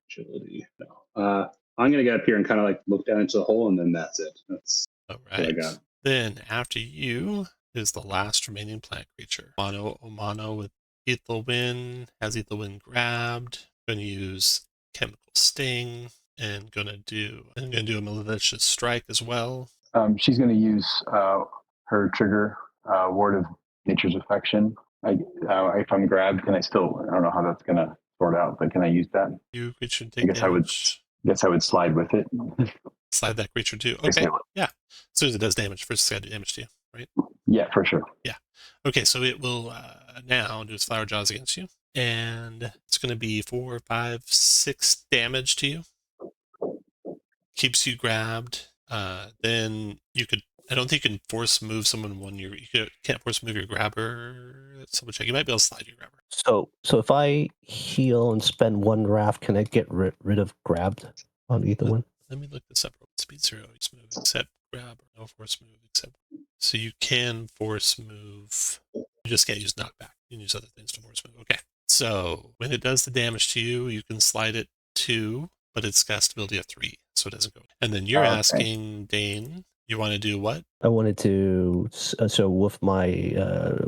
Agility. No. I'm going to get up here and kind of like look down into the hole, and then that's it. That's all right. What I got. Then after you is the last remaining plant creature. Omano with Ethelwyn. Has Ethelwyn grabbed. Going to use Chemical Sting and going to do a Malicious Strike as well. She's going to use her trigger, Ward of Nature's Affection. If I'm grabbed, can I still? I don't know how that's going to sort out, but can I use that? You should take damage. I guess I would slide with it. Slide that creature too. Okay. Yeah. As soon as it does damage, first it's got to do damage to you, right? Yeah, for sure. Yeah. Okay, so it will now do its flower jaws against you. And it's going to be 4, 5, 6 damage to you. Keeps you grabbed. Then you could. I don't think you can force move someone when you can't force move your grabber. Let's double check. You might be able to slide your grabber. So if I heal and spend 1 wrath, can I get rid of grabbed on either one? Let me look this up. Speed 0, force move except grab, or no force move except. So you can force move. You just can't use knockback. You can use other things to force move. Okay. So when it does the damage to you, you can slide it 2, but it's got stability of 3, so it doesn't go. And then you're asking, Dane, you want to do what? I wanted to, so with my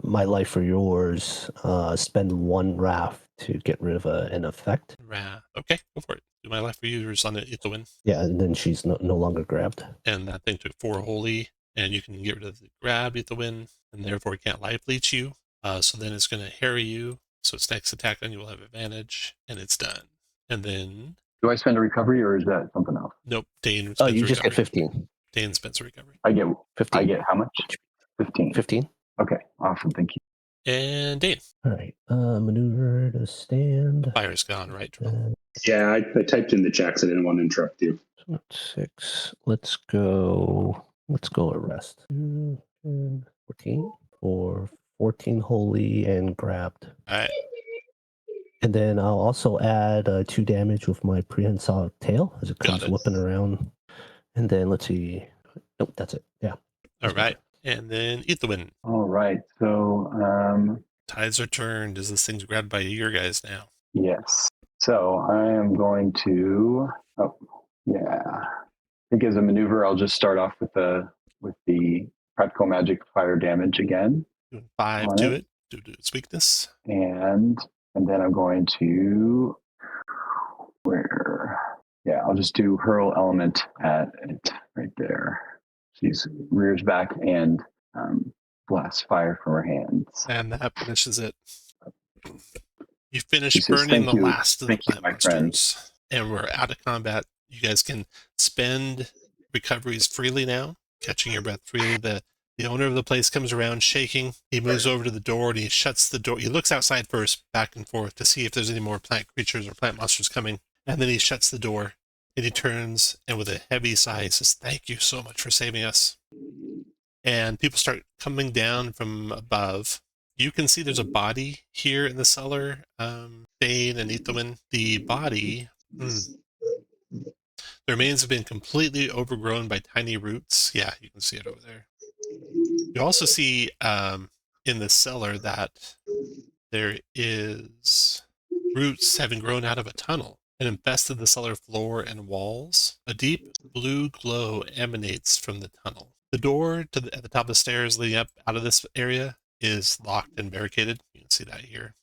my life for yours, spend 1 wrath to get rid of an effect. Okay, go for it. Do my life for you on the Ithawin. Yeah, and then she's no longer grabbed. And that thing took 4 holy, and you can get rid of the grab Ithawin, and therefore it can't life leech you. So then it's going to harry you. So its next attack on you will have advantage, and it's done. And then... Do I spend a recovery, or is that something else? Nope, Dane spends Oh, you just recovery. get 15. Dane spends a recovery. I get 15. I get how much? 15. 15. Okay, awesome. Thank you. And Dane. All right. Maneuver to stand. Byre's gone, right, Drill? Yeah, I typed in the chat because I didn't want to interrupt you. 6. Let's go arrest. 14 for 14 holy and grabbed. All right. And then I'll also add 2 damage with my prehensile tail as it comes whipping around. And then let's see. Nope, that's it. Yeah. All right. And then Ithawin. All right. So, Tides are turned as this thing's grabbed by your guys now. yes. So I am going to. Oh, yeah. I think as a maneuver, I'll just start off with the practical magic fire damage again. Doing 5 to it due to its weakness. And then I'm going to I'll just do hurl element at it right there. She's rears back and blasts fire from her hands. And that finishes it. You finish She says, burning "Thank the you. last of the Thank you, plant my friend." monsters. And we're out of combat. You guys can spend recoveries freely now, catching your breath freely. The owner of the place comes around shaking. He moves over to the door and he shuts the door. He looks outside first, back and forth, to see if there's any more plant creatures or plant monsters coming. And then he shuts the door and he turns and with a heavy sigh he says, "Thank you so much for saving us." And people start coming down from above. You can see there's a body here in the cellar, Dane and Ithawin. The body, the remains have been completely overgrown by tiny roots. Yeah, you can see it over there. You also see in the cellar that there is roots having grown out of a tunnel and infested the cellar floor and walls. A deep blue glow emanates from the tunnel. The door at the top of the stairs leading up out of this area is locked and barricaded. You can see that here.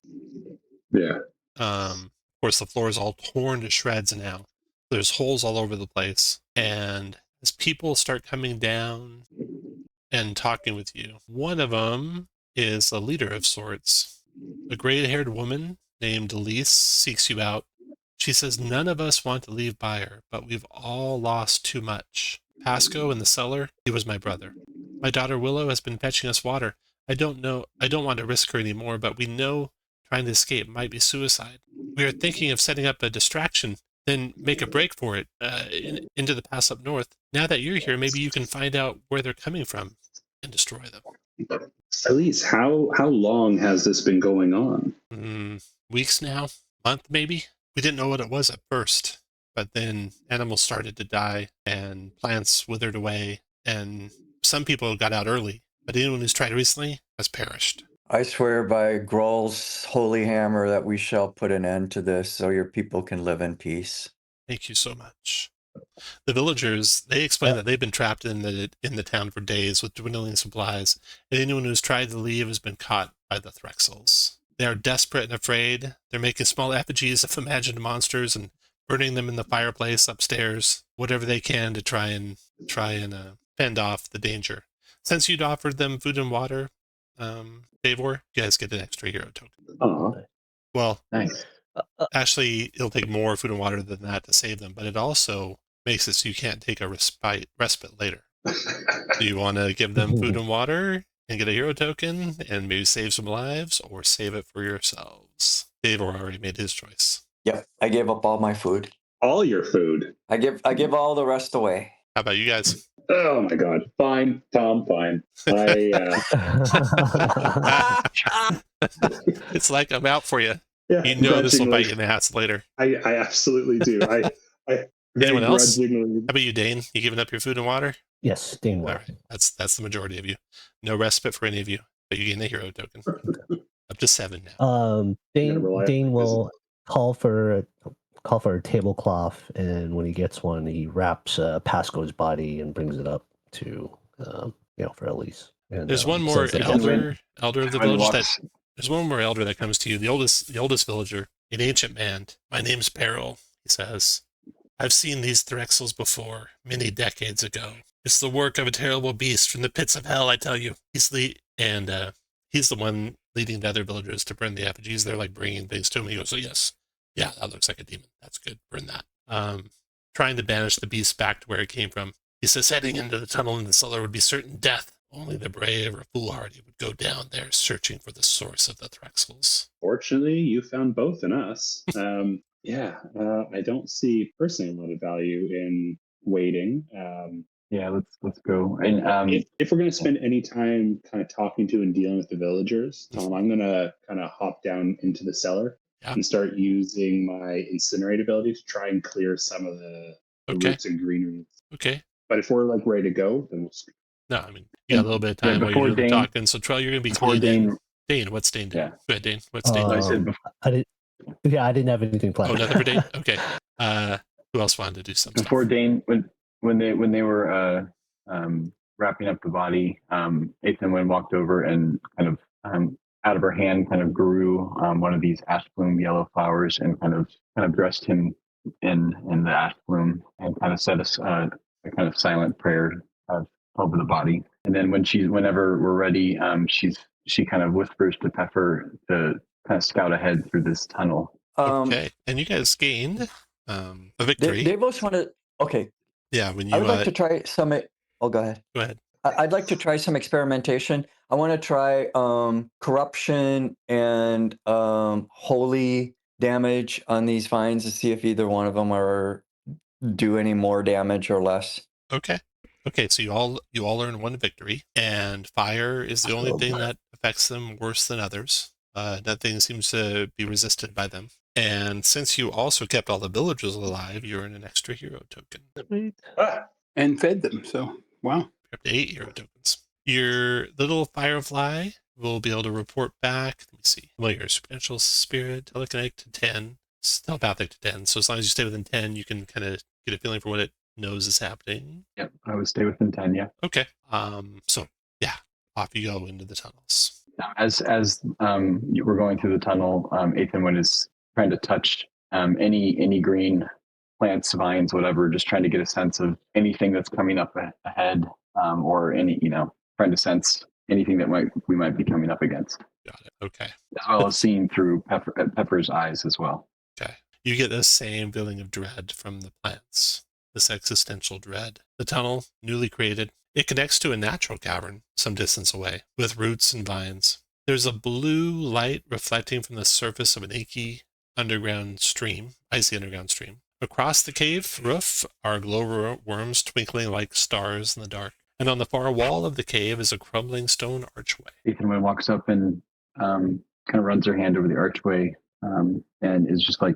Yeah. Of course, the floor is all torn to shreds now. There's holes all over the place. And as people start coming down and talking with you, one of them is a leader of sorts. A gray-haired woman named Elise seeks you out. She says, "None of us want to leave Byre, but we've all lost too much. Pasco in the cellar, he was my brother. My daughter Willow has been fetching us water. I don't want to risk her anymore, but we know trying to escape might be suicide. We are thinking of setting up a distraction, then make a break for it into the pass up north. Now that you're here, maybe you can find out where they're coming from and destroy them." Elise, how long has this been going on? Weeks now, month maybe. We didn't know what it was at first, but then animals started to die and plants withered away, and some people got out early, but anyone who's tried recently has perished. I swear by Grohl's holy hammer that we shall put an end to this so your people can live in peace. Thank you so much. The villagers, they explain that they've been trapped in the town for days with dwindling supplies, and anyone who's tried to leave has been caught by the Threxels. They are desperate and afraid. They're making small effigies of imagined monsters and burning them in the fireplace upstairs, whatever they can to try and fend off the danger. Since you'd offered them food and water, Favor, you guys get an extra hero token. Oh, Well, Nice. actually, it'll take more food and water than that to save them, but it also makes it so you can't take a respite later. Do you want to give them food and water and get a hero token and maybe save some lives, or save it for yourselves? Dave already made his choice. Yep, I gave up all my food. All your food. I give all the rest away. How about you guys? Oh my God. Fine, Tom. Fine. It's like I'm out for you. Yeah. You know this will bite grudgingly. you in the ass later. I absolutely do. I Anyone else? grudgingly. How about you, Dane? You giving up your food and water? Yes, Dane will. All right, that's the majority of you. No respite for any of you, but you gain a hero token. Up to 7 now. Dane will call for a tablecloth, and when he gets one, he wraps Pasco's body and brings it up to for Elise. And There's one more says that- elder of the When he village walks, there's one more elder that comes to you. The oldest villager, an ancient man. My name's Peril, he says. I've seen these Threxels before, many decades ago. It's the work of a terrible beast from the pits of hell, I tell you. He's the one leading the other villagers to burn the effigies. They're like bringing things to him. He goes, "Oh yes, yeah, that looks like a demon. That's good. Burn that." Trying to banish the beast back to where it came from. He says heading into the tunnel in the cellar would be certain death. Only the brave or foolhardy would go down there searching for the source of the Threxels. Fortunately, you found both in us. I don't see personally a lot of value in waiting. yeah, let's go. And If we're going to spend any time kind of talking to and dealing with the villagers, Tom, I'm going to kind of hop down into the cellar and start using my incinerate ability to try and clear some of the roots and greenery. Okay. But if we're like ready to go, then we'll speak. No, I mean, you got a little bit of time while before you're doing the Dane- talking. So, Trell, you're going to be before coming in. Dane, Dane, what's Dane doing? Yeah. Go ahead, Dane. What's Dane I doing? said before, I didn't have anything planned. Oh, nothing for Dane? Okay. Who else wanted to do some stuff? before Dane, when they were wrapping up the body, Ethan walked over and kind of out of her hand kind of grew one of these ash bloom yellow flowers and kind of dressed him in the ash bloom and kind of said a kind of silent prayer over the body. And then whenever we're ready, she kind of whispers to Pepper to kind of scout ahead through this tunnel. Okay. And you guys gained a victory. They both want to. Okay. Yeah, when you I would like to try some. Oh, go ahead. go ahead. I'd like to try some experimentation. I want to try corruption and holy damage on these vines to see if either one of them are do any more damage or less. Okay. So you all earn one victory, and fire is the only thing that affects them worse than others. Nothing seems to be resisted by them. And since you also kept all the villagers alive, you earn an extra hero token. Sweet. And fed them. So, wow. You're up to 8 hero tokens. Your little firefly will be able to report back. Let me see. Well, your supernatural spirit, telekinetic to 10, telepathic to 10. So as long as you stay within 10, you can kind of get a feeling for what it knows is happening. Yep, I would stay within 10. Yeah. Okay. So yeah, off you go into the tunnels. As you were going through the tunnel, Ethan is trying to touch any green plants, vines, whatever, just trying to get a sense of anything that's coming up ahead, or any, trying to sense anything that we might be coming up against. Got it. Okay. As well as seeing through Pepper's eyes as well. Okay. You get the same feeling of dread from the plants, this existential dread. The tunnel, newly created, it connects to a natural cavern some distance away with roots and vines. There's a blue light reflecting from the surface of an icy underground stream. Across the cave roof are glowworms twinkling like stars in the dark. And on the far wall of the cave is a crumbling stone archway. Ethan walks up and kind of runs her hand over the archway and is just like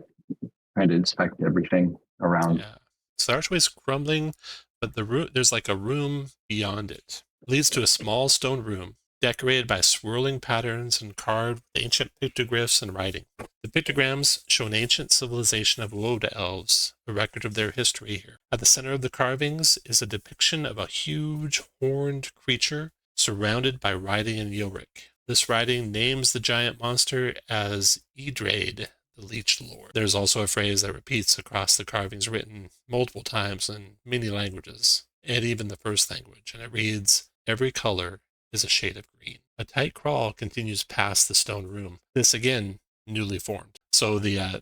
trying to inspect everything around. Yeah. So the archway's crumbling, but there's like a room beyond it. It leads to a small stone room decorated by swirling patterns and carved with ancient pictographs and writing. The pictograms show an ancient civilization of Woda elves, a record of their history here. At the center of the carvings is a depiction of a huge horned creature surrounded by writing in Yorick. This writing names the giant monster as Edrade, the Leech Lord. There's also a phrase that repeats across the carvings written multiple times in many languages, and even the first language, and it reads, "Every color is a shade of green." A tight crawl continues past the stone room. This again, newly formed. So the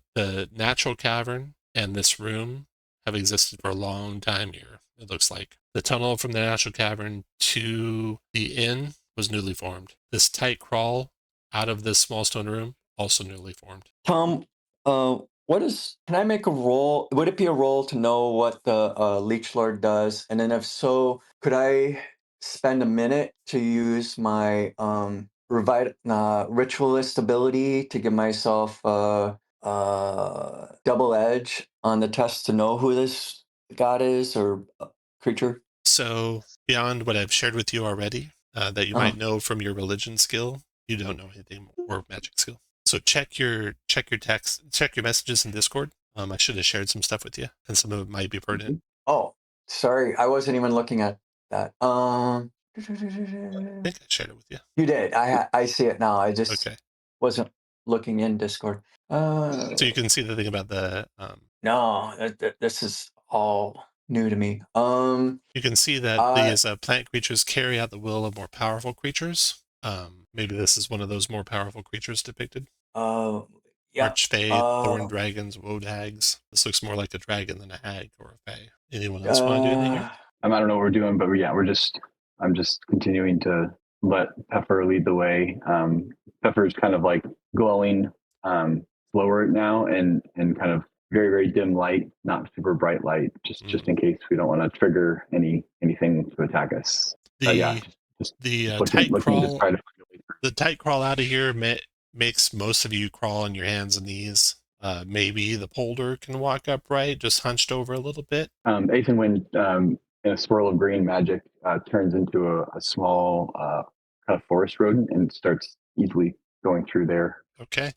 natural cavern and this room have existed for a long time here. It looks like the tunnel from the natural cavern to the inn was newly formed. This tight crawl out of this small stone room also newly formed. Tom, can I make a roll? Would it be a roll to know what the Leech Lord does? And then if so, could I spend a minute to use my ritualist ability to give myself double edge on the test to know who this god is or creature? So beyond what I've shared with you already, that you might know from your religion skill, you don't know anything more magic skill. So check your text, check your messages in Discord. I should have shared some stuff with you, and some of it might be pertinent. Oh, sorry, I wasn't even looking at that. I think I shared it with you. You did. I see it now. I just Okay. wasn't looking in Discord. So you can see the thing about the. No, this is all new to me. You can see that these plant creatures carry out the will of more powerful creatures. Maybe this is one of those more powerful creatures depicted. Yeah. Archfey, thorn dragons, woad hags. This looks more like a dragon than a hag or a fey. Anyone else want to do anything here? I don't know what we're doing, but yeah, I'm just continuing to let Pepper lead the way. Pepper's kind of like glowing slower now and kind of very, very dim light, not super bright light, just in case we don't want to trigger anything to attack us. The tight crawl. To the tight crawl out of here makes most of you crawl on your hands and knees. Maybe the polder can walk upright, just hunched over a little bit. Ethan, when in a swirl of green magic, turns into a small kind of forest rodent and starts easily going through there. Okay.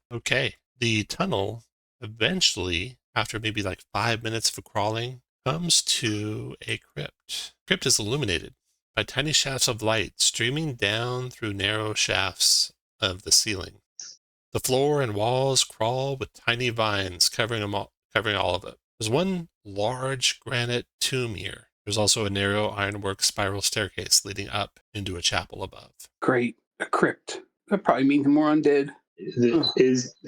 The tunnel eventually, after maybe like 5 minutes of crawling, comes to a crypt. Crypt is illuminated by tiny shafts of light streaming down through narrow shafts of the ceiling. The floor and walls crawl with tiny vines covering all of it. There's one large granite tomb here. There's also a narrow ironwork spiral staircase leading up into a chapel above. Great. A crypt. That probably means more undead.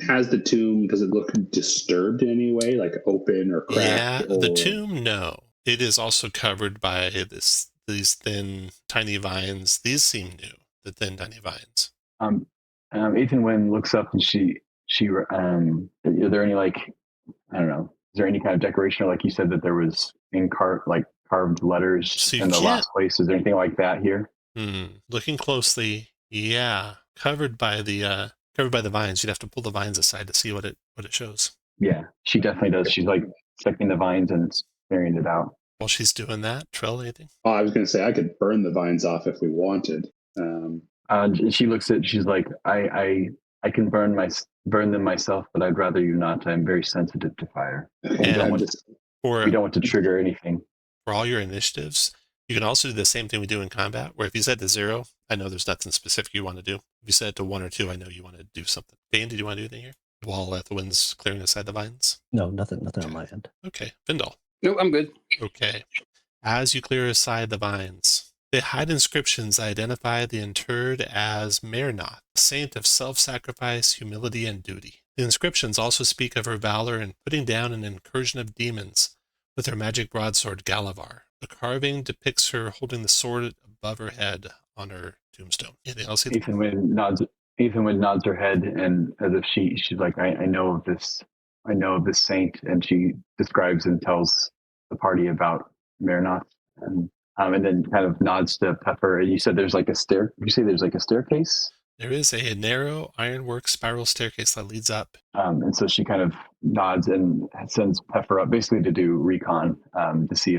Has the tomb, does it look disturbed in any way, like open or cracked? Yeah, the tomb, no. It is also covered by these thin, tiny vines. These seem new, the thin, tiny vines. Ethan Wynn looks up and she are there any, like, I don't know, is there any kind of decoration, or like you said that there was carved letters in the last place? Is there anything like that here? Looking closely, yeah, covered by the vines. You'd have to pull the vines aside to see what it shows. Yeah, she definitely does. She's like checking the vines and staring it out. While she's doing that, Trell, anything? Oh, I was going to say I could burn the vines off if we wanted. She looks at. She's like, I can burn them myself, but I'd rather you not. I'm very sensitive to fire. We don't want to trigger anything. For all your initiatives, you can also do the same thing we do in combat, where if you set to 0, I know there's nothing specific you want to do. If you set it to 1 or 2, I know you want to do something. Dane, did you want to do anything here? While the wind's clearing aside the vines? No, nothing on my end. Okay. Vindal. Nope, I'm good. Okay. As you clear aside the vines, they hide inscriptions that identify the interred as Mernoth, a saint of self-sacrifice, humility, and duty. The inscriptions also speak of her valor in putting down an incursion of demons with her magic broadsword Galavar. The carving depicts her holding the sword above her head on her tombstone. Anything else? Ethan Wynn nods her head, and as if she's like, I know of this saint, and she describes and tells the party about Mernoth, and then kind of nods to Pepper. You said there's like a stair. Did you say there's like a staircase? There is a narrow ironwork spiral staircase that leads up. And so she kind of nods and sends Pepper up, basically to do recon, to see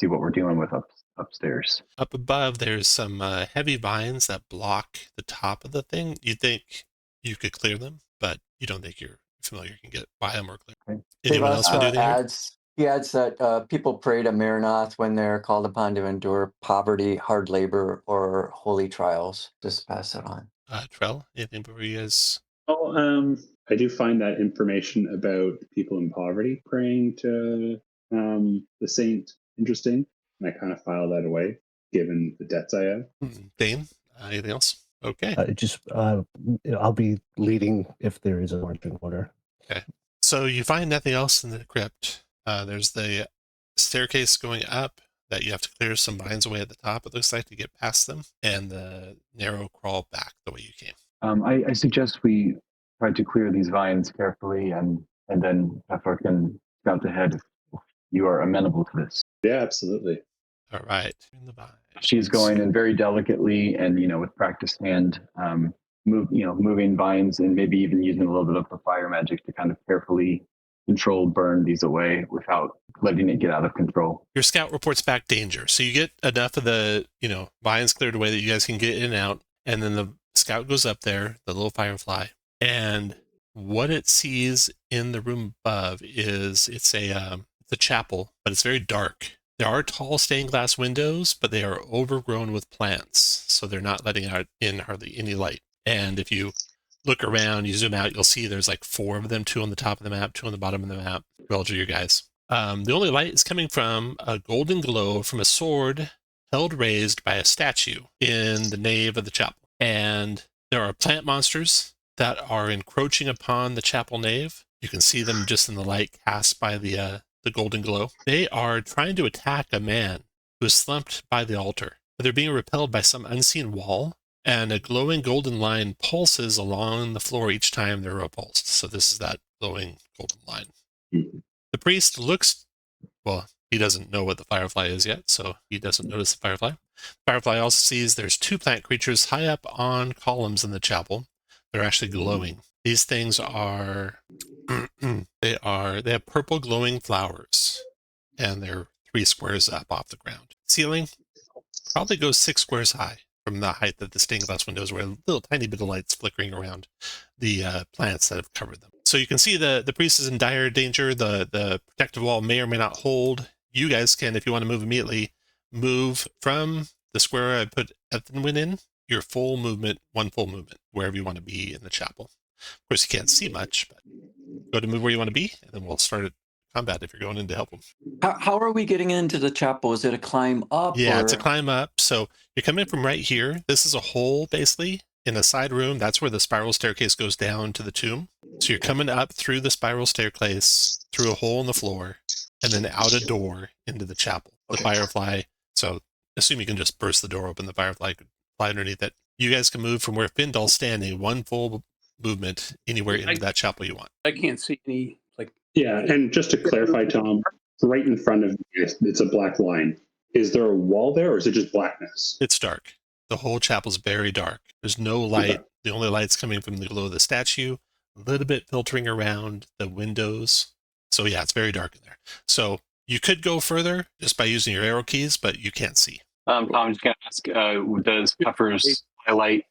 what we're dealing with upstairs. Up above, there's some heavy vines that block the top of the thing. You think you could clear them, but you don't think your familiar can get by them or clear. Okay. Anyone else want to do anything? He adds that people pray to Mernoth when they're called upon to endure poverty, hard labor, or holy trials. Just pass it on. Trell, anything before you guys? Oh, I do find that information about people in poverty praying to the saint interesting, and I kind of file that away, given the debts I have. Dane, anything else? Okay. I'll be leading if there is a marching order. Okay. So you find nothing else in the crypt. There's the staircase going up that you have to clear some vines away at the top, it looks like, to get past them, and the narrow crawl back the way you came. I suggest we try to clear these vines carefully, and then Pepper can scout ahead if you are amenable to this. Yeah, absolutely. All right. In the vines. She's going in very delicately and, with practiced hand, moving vines and maybe even using a little bit of the fire magic to kind of carefully control, burn these away without letting it get out of control. Your scout reports back danger. So you get enough of the, vines cleared away that you guys can get in and out. And then the scout goes up there, the little firefly, and what it sees in the room above is it's a chapel, but it's very dark. There are tall stained glass windows, but they are overgrown with plants, so they're not letting out in hardly any light. And if you look around, you zoom out, you'll see there's like 4 of them, 2 on the top of the map, 2 on the bottom of the map, relative to your guys. The only light is coming from a golden glow from a sword held raised by a statue in the nave of the chapel. And there are plant monsters that are encroaching upon the chapel nave. You can see them just in the light cast by the golden glow. They are trying to attack a man who is slumped by the altar, but they're being repelled by some unseen wall, and a glowing golden line pulses along the floor each time they're repulsed. So this is that glowing golden line. The priest looks, well, he doesn't know what the firefly is yet, so he doesn't notice the firefly. Firefly also sees there's 2 plant creatures high up on columns in the chapel. They're actually glowing. These things are, they have purple glowing flowers, and they're 3 squares up off the ground. Ceiling probably goes 6 squares high from the height that the stained glass windows, where a little tiny bit of light's flickering around the plants that have covered them. So you can see the priest is in dire danger. The protective wall may or may not hold. You guys can, if you want to move immediately, move from the square I put Ethanwin in, your full movement, 1 full movement, wherever you want to be in the chapel. Of course, you can't see much, but go to move where you want to be, and then we'll start at combat if you're going in to help them. How are we getting into the chapel? Is it a climb up? Yeah, or... it's a climb up. So you're coming from right here. This is a hole, basically, in a side room. That's where the spiral staircase goes down to the tomb. So you're coming up through the spiral staircase, through a hole in the floor, and then out a door into the chapel. The firefly, so assume you can just burst the door open, the firefly could fly underneath it. You guys can move from where Findall's standing, 1 full movement anywhere into that chapel you want. I can't see any, Yeah, and just to clarify, Tom, right in front of you, it's a black line. Is there a wall there, or is it just blackness? It's dark. The whole chapel's very dark. There's no light. Okay. The only light's coming from the glow of the statue, a little bit filtering around the windows. So yeah, it's very dark in there. So you could go further just by using your arrow keys, but you can't see. Tom, I'm just going to ask, does Pepper's highlight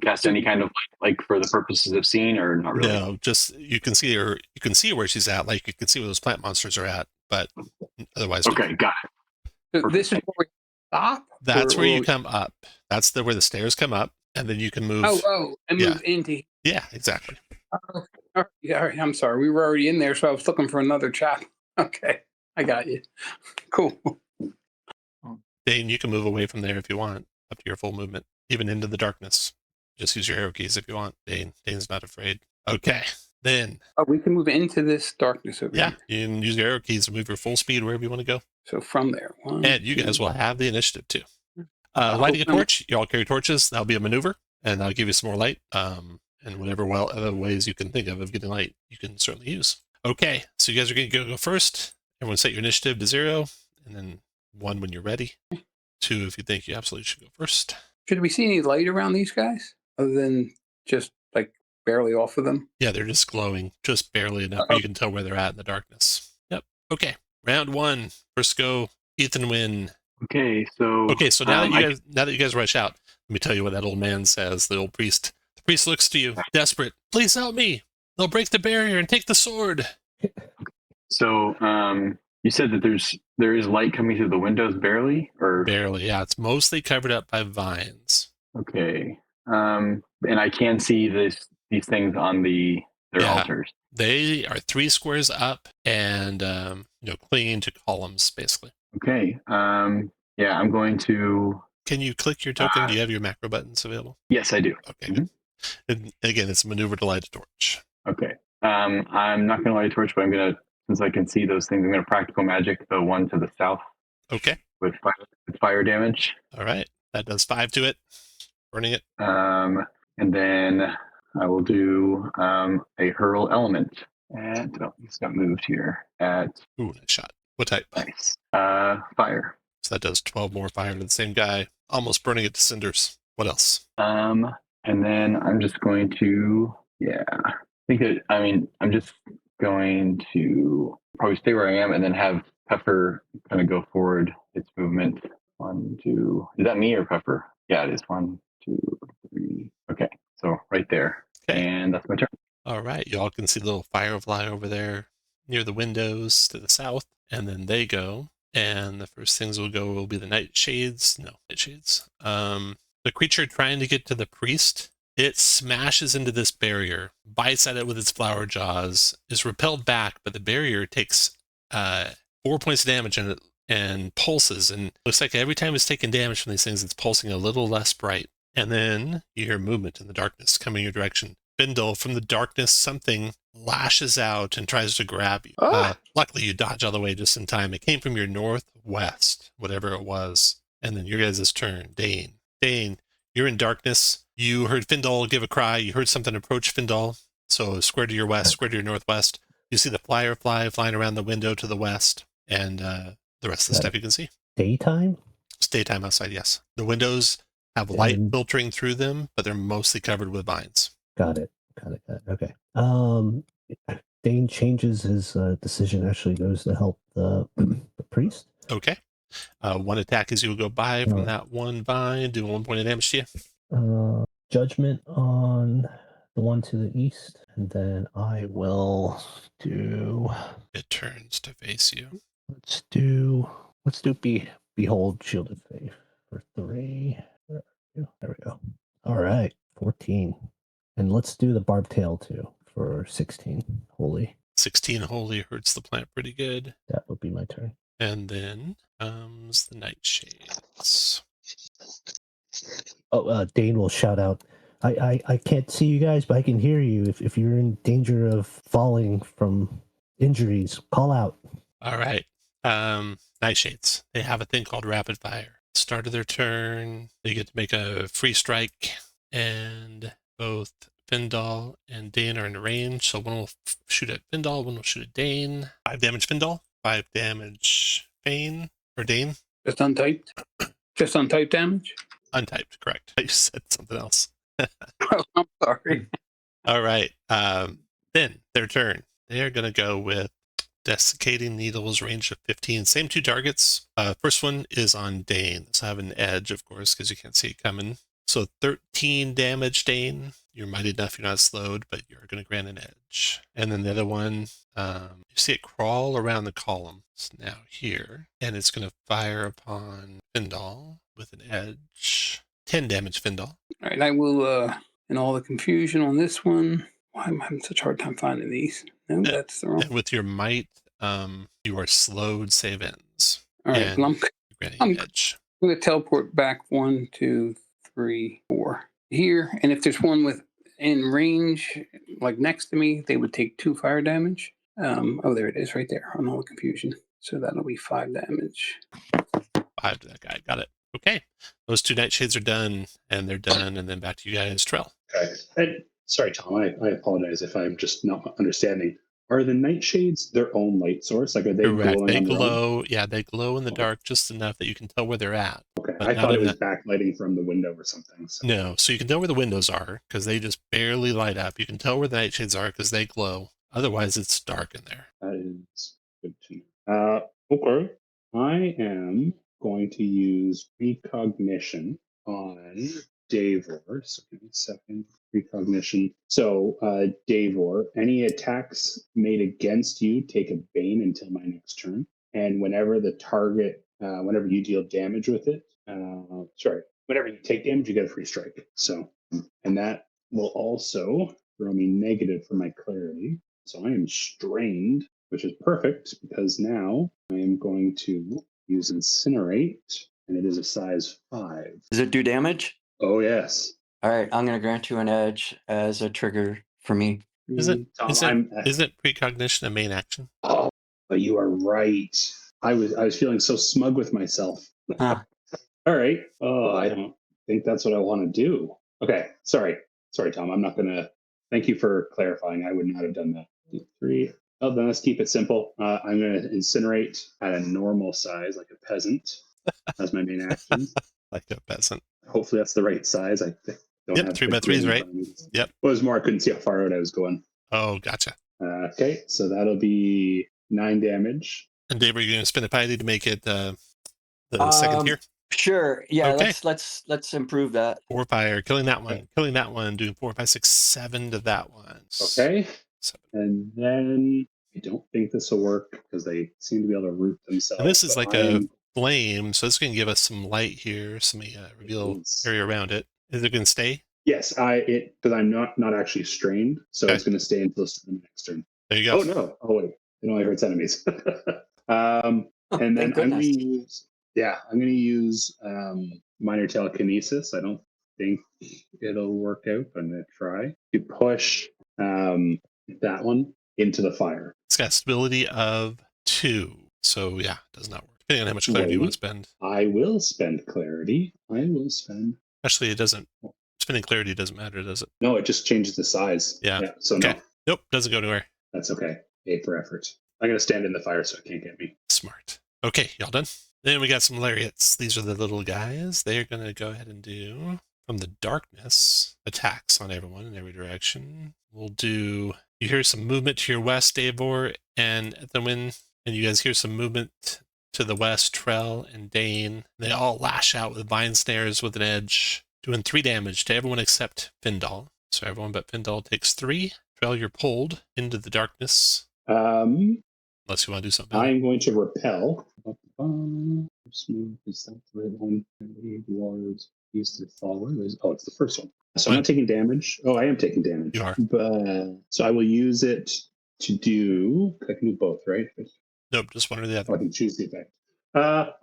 cast any kind of light, like for the purposes of seeing, or not really? No, just you can see her. You can see where she's at. Like you can see where those plant monsters are at, but otherwise, Okay, got it. so this is where we stop? That's Or- where or- you come up. That's where the stairs come up, and then you can move. and Yeah. move into. Yeah, exactly. All right, I'm sorry. We were already in there, so I was looking for another chapel. Okay, I got you. Cool. Dane, you can move away from there if you want, up to your full movement, even into the darkness. Just use your arrow keys if you want. Dane's not afraid. Okay, then. Oh, we can move into this darkness over Yeah, here. you can use your arrow keys to move your full speed wherever you want to go. So from there. And you guys will have the initiative too. Lighting a torch, you all carry torches. That'll be a maneuver, and that'll give you some more light. And whatever other ways you can think of getting light, you can certainly use. Okay, so you guys are going to go first. Everyone set your initiative to 0, and then 1 when you're ready. 2 if you think you absolutely should go first. Should we see any light around these guys other than just barely off of them? Yeah, they're just glowing, just barely enough where you can tell where they're at in the darkness. Yep. Okay, round 1. First go, Ethan win. Okay, so now that you guys rush out, let me tell you what that old man says. The old priest. The priest looks to you, desperate. Please help me. They'll break the barrier and take the sword. So you said that there is light coming through the windows, barely, or Barely. Yeah, it's mostly covered up by vines. okay. And I can see these things on their altars. They are 3 squares up and clinging to columns basically. Okay. Yeah, I'm going to. Can you click your token? Do you have your macro buttons available? Yes, I do. Okay. Mhm. And again, it's a maneuver to light a torch. Okay. I'm not going to light a torch, but I'm going to, since I can see those things, I'm going to practical magic the one to the south Okay. with fire damage. All right. That does 5 to it. Burning it. And then I will do a hurl element. And it's got moved here at Ooh, nice shot. What type? nice. Fire. So that does 12 more fire to the same guy, almost burning it to cinders. What else? And then I'm just going to, I think that, I'm just going to probably stay where I am and then have Pepper kind of go forward its movement. 1, 2, is that me or Pepper? Yeah, it is. 1, 2, 3. Okay, so right there. Okay. And that's my turn. All right. You all can see the little firefly over there near the windows to the south. And then they go. And the first things will go will be the nightshades. No, nightshades. The creature trying to get to the priest, it smashes into this barrier, bites at it with its flower jaws, is repelled back, but the barrier takes 4 points of damage in it and pulses. And looks like every time it's taking damage from these things, it's pulsing a little less bright. And then you hear movement in the darkness coming your direction. Bindle, from the darkness, something lashes out and tries to grab you. Luckily, you dodge all the way just in time. It came from your northwest, whatever it was. And then your guys' turn. Dane, you're in darkness. You heard Findal give a cry. You heard something approach Findal. So square to your west, square to your northwest. You see the firefly flying around the window to the west. And the rest of the stuff you can see. Daytime? It's daytime outside, yes. The windows have light filtering through them, but they're mostly covered with vines. Got it. Okay. Dane changes his decision, actually goes to help the priest. Okay. One attack as you go by from that one vine, do 1 point of damage to you. Judgment on the one to the east, and then I will do. It turns to face you. Let's do Behold Shielded Faith for 3. There we go. All right, 14. And let's do the Barb Tail too for 16. Holy. 16 holy hurts the plant pretty good. That would be my turn. And then comes the nightshades. Dane will shout out, I can't see you guys, but I can hear you. If you're in danger of falling from injuries, call out. All right. Nightshades. They have a thing called rapid fire. Start of their turn, they get to make a free strike, and both Findal and Dane are in range. So one will shoot at Findal, one will shoot at Dane. 5 damage Findal, 5 damage Fane or Dane. Just untyped? Just untyped damage? Untyped, correct. You said something else. Oh, I'm sorry. All right. Then their turn. They are going to go with Desiccating Needles, range of 15. Same 2 targets. First one is on Dane. So I have an edge, of course, because you can't see it coming. So 13 damage, Dane. You're mighty enough, you're not slowed, but you're going to grant an edge. And then the other one, you see it crawl around the column. It's now here. And it's going to fire upon Findal with an edge. 10 damage, Findal. All right, I will, in all the confusion on this one, why am I having such a hard time finding these? No, that's the wrong. And with your might, you are slowed, save ends. All right, well, I'm edge. going to teleport back 1, 2, 3, 4 here. And if there's one in range, like next to me, they would take 2 fire damage. Oh, there it is right there on all the confusion. So that'll be 5 damage. 5 to that guy. Got it. Okay. Those 2 nightshades are done, and they're done. And then back to you guys, Trell. Okay. And sorry, Tom, I apologize if I'm just not understanding. Are the nightshades their own light source? Like, are they Correct. glowing They on their glow. own? Yeah, they glow in the dark just enough that you can tell where they're at. Okay. But I thought it was enough. backlighting from the window or something. So. No. So you can tell where the windows are because they just barely light up. You can tell where the nightshades are because they glow. Otherwise, it's dark in there. That is good to know. Okay. I am going to use precognition on Davor. So give me a second. Precognition. So Davor, any attacks made against you take a bane until my next turn. And whenever the target, whenever you deal damage with it, whenever you take damage, you get a free strike. So, and that will also throw me negative for my clarity. So I am strained, which is perfect because now I am going to use Incinerate, and it is a size 5. Does it do damage? Oh, yes. All right, I'm going to grant you an edge as a trigger for me. Isn't precognition a main action? Oh, but you are right. I was feeling so smug with myself. Huh. All right. Oh, I don't think that's what I want to do. Okay. Sorry, Tom. I'm not gonna Thank you for clarifying. I would not have done that. 3. Oh, then let's keep it simple. I'm going to incinerate at a normal size, like a peasant. That's my main action. Like a peasant. Hopefully that's the right size. I don't Yep, have 3 the by 3 is grid in right. front of me. Yep. Well, it was more I couldn't see how far out I was going. Oh, gotcha. Okay, so that'll be 9 damage. And Dave, are you going to spend a piety to make it the second tier? Sure. Yeah. Okay. Let's improve that. 4 fire, killing that one, Okay. killing that one, doing 4, 5, 6, 7 to that one. Okay. 7. And then I don't think this will work because they seem to be able to root themselves. And this is like a flame, so it's going to give us some light here, some reveal area around it. Is it going to stay? Yes, because I'm not actually strained, so Okay. it's going to stay until the next turn. There you go. Oh no! Oh wait, it only hurts enemies. And then Thank I'm going goodness. to use minor telekinesis. I don't think it'll work out. I'm going to try to push that one into the fire. It's got stability of 2, so yeah, it does not work. Depending on how much clarity you want to spend. I will spend clarity. Actually, it doesn't. Spending clarity doesn't matter, does it? No, it just changes the size. Yeah. So okay. no. Nope, doesn't go anywhere. That's okay. A for effort. I'm going to stand in the fire so it can't get me. Smart. Okay, y'all done? Then we got some lariats. These are the little guys. They're going to go ahead and do, from the darkness, attacks on everyone in every direction. We'll do, you hear some movement to your west, Davor and Ethelwyn, and you guys hear some movement to the west, Trell and Dane. They all lash out with vine snares with an edge, doing 3 damage to everyone except Findal. So everyone but Findal takes 3. Trell, you're pulled into the darkness. Unless you want to do something. I'm going to repel. Smooth, is that the right one? Dwarves use the followers. Oh, it's the first one. So I'm not taking damage. Oh, I am taking damage. You are. But, so I will use it to do. I can do both, right? Nope, just one or the other. Oh, I can choose the effect.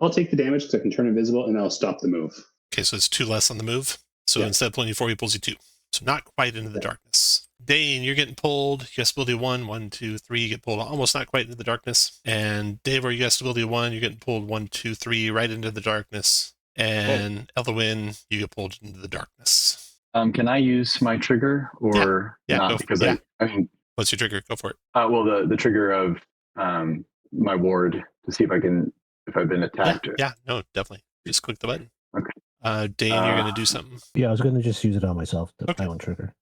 I'll take the damage because I can turn invisible and I'll stop the move. Okay, so it's 2 less on the move. So Yeah. instead of pulling you 4, he pulls you 2. So not quite into the darkness. Dane, you're getting pulled. You got stability 1, 1, 2, 3. You get pulled almost not quite into the darkness. And Davor, you got stability 1. You're getting pulled 1, 2, 3 right into the darkness. And Ethelwyn, you get pulled into the darkness. Can I use my trigger or Yeah, not? go for Because it. I mean, What's your trigger? Go for it. well, the trigger of my ward to see if I've been attacked. Yeah, no, definitely. Just click the button. Okay. Dane, you're going to do something. Yeah, I was going to just use it on myself, Okay. my own trigger.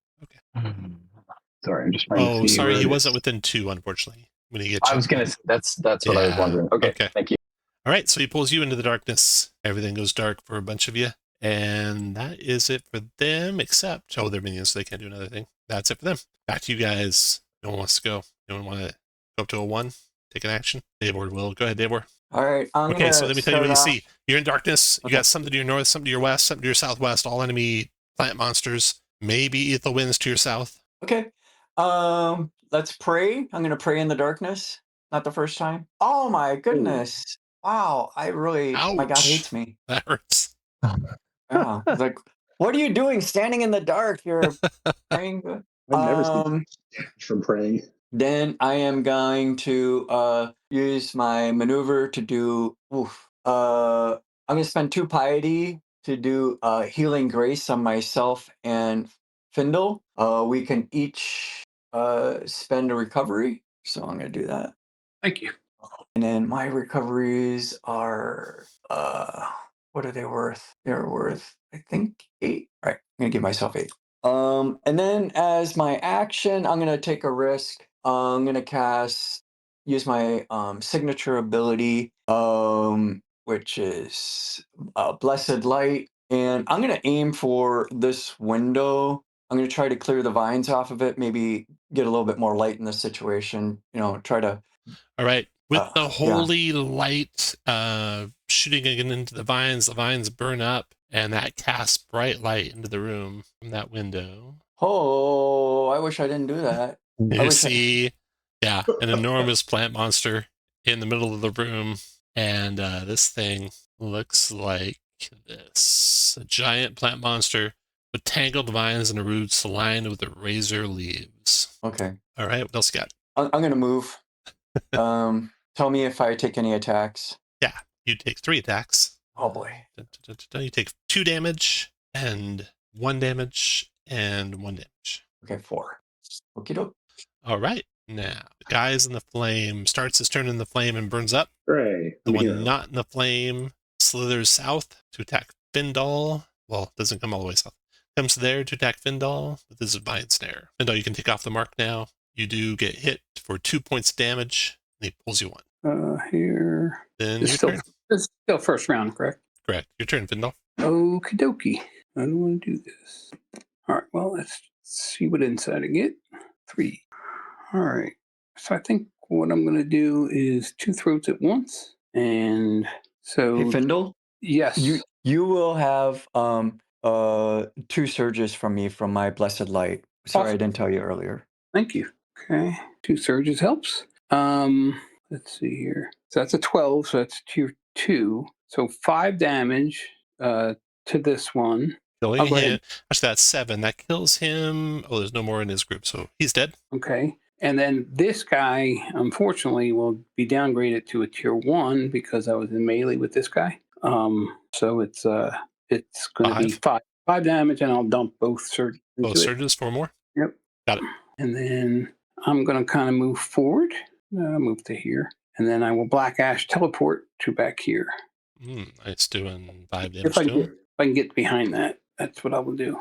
Sorry, I'm just trying to see. Oh, sorry, where he it wasn't is. within 2, unfortunately. When he gets I was gonna. That's what I was Yeah, wondering. Okay, okay. thank you. All right, so he pulls you into the darkness. Everything goes dark for a bunch of you. And that is it for them, except, they're minions, so they can't do another thing. That's it for them. Back to you guys. No one wants to go. No one want to go up to a 1? Take an action? Davor will. Go ahead, Davor. All right. Okay, so let me tell you what you see. You're in darkness. You Okay. got something to your north, something to your west, something to your southwest, all enemy plant monsters. Maybe Ethelwyn's to your south. Okay. Let's pray. I'm going to pray in the darkness. Not the first time. Oh my goodness. Wow. My God Ouch. hates me. That hurts. Yeah. It's like, what are you doing standing in the dark? You're praying. I've never seen damage from praying. Then I am going to use my maneuver to do. I'm going to spend 2 piety to do healing grace on myself and Findle. We can each spend a recovery, so I'm going to do that. Thank you. And then my recoveries are what are they worth? They're worth, I think, 8. All right, I'm going to give myself 8. And then as my action, I'm going to take a risk. I'm going to use my signature ability, which is Blessed Light. And I'm going to aim for this window. I'm going to try to clear the vines off of it, maybe get a little bit more light in the situation, try to. All right. With the holy light shooting again into the vines burn up, and that casts bright light into the room from that window. Oh, I wish I didn't do that. You see, an enormous plant monster in the middle of the room, and this thing looks like this. A giant plant monster with tangled vines and roots lined with razor leaves. Okay. All right, what else you got? I'm going to move. Tell me if I take any attacks. Yeah, you take 3 attacks. Oh boy. You take 2 damage and 1 damage and 1 damage. Okay, 4. Okie doke. All right. Now, the guy's in the flame starts his turn in the flame and burns up. Hooray. The I'm a one hero. not in the flame slithers south to attack Findal. Well, doesn't come all the way south. Comes there to attack Findal with his Vine Snare. Findal, you can take off the mark now. You do get hit for 2 points of damage, and he pulls you 1. Here. Then It's your still, turn. it's still first round, correct? Correct. Your turn, Findal. Okie dokie. I don't want to do this. All right, well, let's see what insight I get. 3. All right. So I think what I'm going to do is 2 throats at once. And so, Hey, Findle, yes. you will have 2 surges from me from my blessed light. Sorry, Awesome. I didn't tell you earlier. Thank you. Okay. 2 surges helps. Let's see here. So that's a 12, so that's tier 2. So 5 damage to this one. Killing I'll go him. ahead. Actually, that's 7. That kills him. Oh, there's no more in his group, so he's dead. Okay. And then this guy, unfortunately, will be downgraded to a tier 1 because I was in melee with this guy. So it's going to be 5 damage, and I'll dump both surges into Both it. surges, 4 more. Yep. Got it. And then I'm going to kind of move forward. Move to here. And then I will Black Ash teleport to back here. Nice, doing 5 damage If I to him. can get behind that, that's what I will do.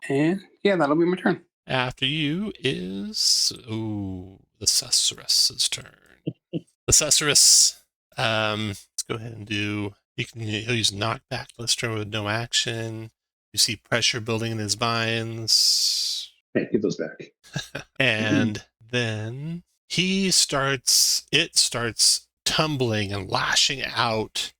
And yeah, that'll be my turn. After you is the Susurrus's turn. The Susurrus, let's go ahead and do. He'll use knockback this turn with no action. You see pressure building in his vines. Hey, give those back. And then it starts tumbling and lashing out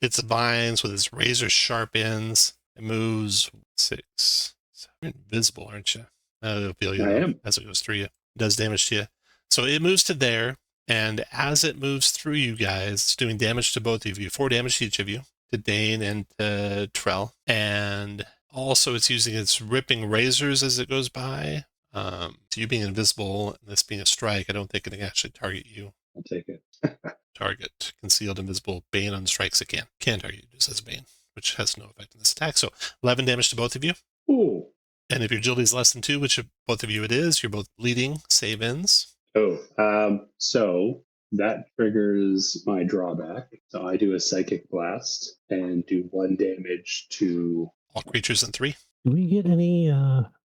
its vines with its razor sharp ends. It moves 6. You're invisible, aren't you? It'll feel you I am. as it goes through you. It does damage to you. So it moves to there, and as it moves through you guys, it's doing damage to both of you. 4 damage to each of you, to Dane and to Trell. And also it's using its ripping razors as it goes by. So you being invisible and this being a strike, I don't think it can actually target you. I'll take it. Target, concealed, invisible, Bane on strikes it can target you just as Bane, which has no effect on this attack. So 11 damage to both of you. Ooh. And if your agility is less than 2, which of both of you it is, you're both bleeding, save ends. So that triggers my drawback. So I do a psychic blast and do 1 damage to all creatures in 3. Do we get any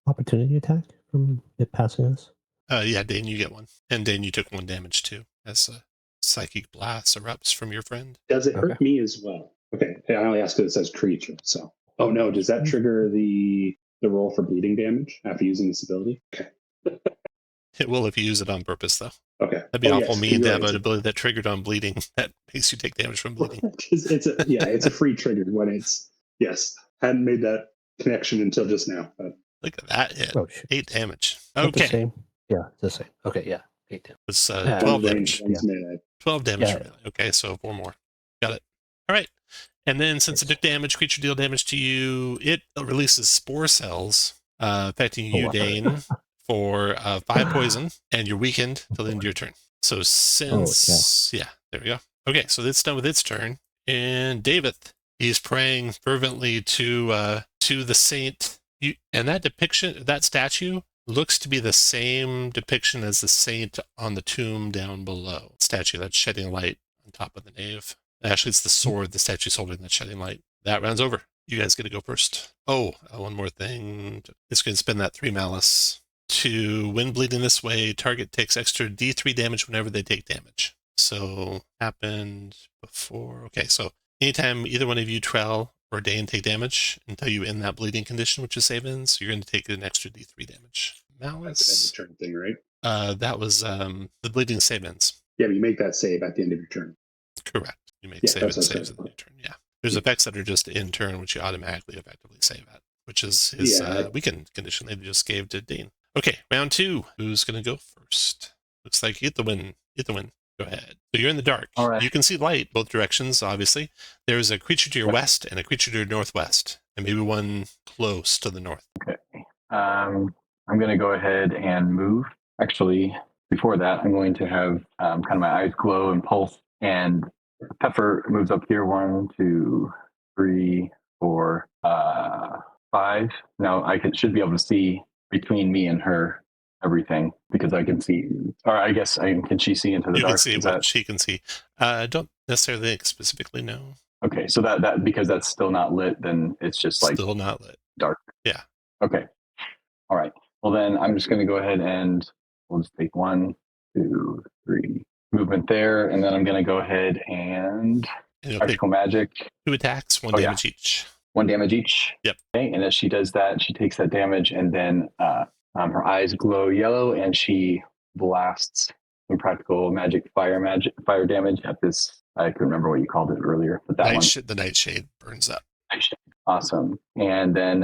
opportunity attack from it passing us? Yeah, Dane, you get 1. And Dane, you took 1 damage too, as a psychic blast erupts from your friend. Does it hurt me as well? Okay, I only ask because it says creature. So, oh no, does that trigger the roll for bleeding damage after using this ability? Okay. It will if you use it on purpose, though. Okay. That'd be awful yes, mean to you're have right. an ability that triggered on bleeding that makes you take damage from bleeding. it's a free trigger when it's hadn't made that connection until just now. But. Look at that hit. Oh, shit. 8 damage. Is that the Okay. same? Yeah, it's the same. Okay, yeah. 8 damage. It's 12 damage. Yeah. 12 damage. Yeah. Okay, so 4 more. Got it. All right. And then since it took damage, creature deal damage to you, it releases spore cells affecting you, Dane, for 5 poison, and you're weakened till the end of your turn. So since, there we go. Okay, so it's done with its turn. And David, he's praying fervently to the saint. And that depiction, that statue, looks to be the same depiction as the saint on the tomb down below. Statue that's shedding light on top of the nave. Actually, it's the sword the statue's holding that's shedding light. That round's over. You guys get to go first. Oh, one more thing. It's going to spend that 3 malice. To when bleeding this way, target takes extra D3 damage whenever they take damage. So, happened before. Okay, so anytime either one of you, Trell or Dane, take damage until you end that bleeding condition, which is save ends, you're going to take an extra D3 damage. Malice. That's the end of turn thing, right? That was the bleeding save ends. Yeah, but you make that save at the end of your turn. Correct. You make save and saves at the turn. Yeah. There's Yeah. effects that are just in turn, which you automatically effectively save at, which is his weakened condition they just gave to Dane. Okay, round 2. Who's going to go first? Looks like you get the win. Go ahead. So you're in the dark. All right. You can see light both directions, obviously. There's a creature to your west and a creature to your northwest, and maybe one close to the north. Okay. I'm going to go ahead and move. Actually, before that, I'm going to have kind of my eyes glow and pulse, and Pepper moves up here. 1, 2, 3, 4, 5. Now I should be able to see between me and her everything because I can see, or I guess can she see into the You dark? can see Is what that she can see. I don't necessarily think specifically, no. okay? So that because that's still not lit, then it's just like Still not lit. dark. Yeah. Okay. All right. Well, then I'm just going to go ahead and we'll just take 1, 2, 3 movement there, and then I'm going to go ahead and And you'll take practical magic. 2 attacks, 1 Oh, yeah. damage each. 1 damage each. Yep. Okay. And as she does that, she takes that damage, and then her eyes glow yellow, and she blasts some practical fire damage at this. I couldn't remember what you called it earlier, but that one. The nightshade burns up. Awesome. And then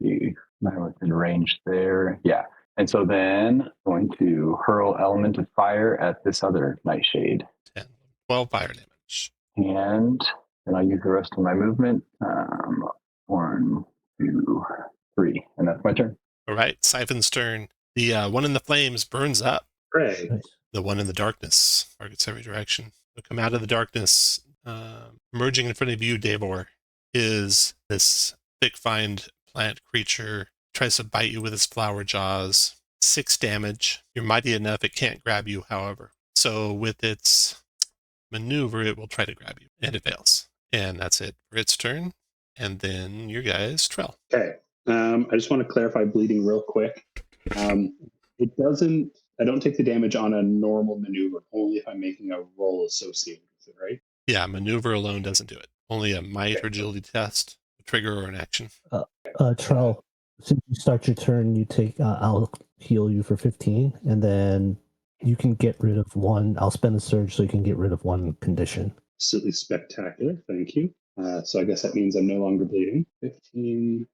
see, within range there. Yeah. And so then I'm going to hurl element of fire at this other nightshade. 10, 12 fire damage. And then I'll use the rest of my movement. 1, 2, 3. And that's my turn. All right, Siphon's turn. The one in the flames burns up. Hooray. Nice. The one in the darkness targets every direction. They'll come out of the darkness. Emerging in front of you, Davor, is this thick-vined plant creature. Tries to bite you with its flower jaws. 6 damage. You're mighty enough, it can't grab you, however. So with its maneuver, it will try to grab you, and it fails. And that's it for its turn. And then your guys, Trell. Okay. I just want to clarify bleeding real quick. It doesn't. I don't take the damage on a normal maneuver, only if I'm making a roll associated with it, right? Yeah, maneuver alone doesn't do it. Only a might or agility test, a trigger, or an action. Trell, since you start your turn, you take. I'll heal you for 15, and then you can get rid of 1. I'll spend a surge so you can get rid of 1 condition. Absolutely spectacular. Thank you. So I guess that means I'm no longer bleeding. 15.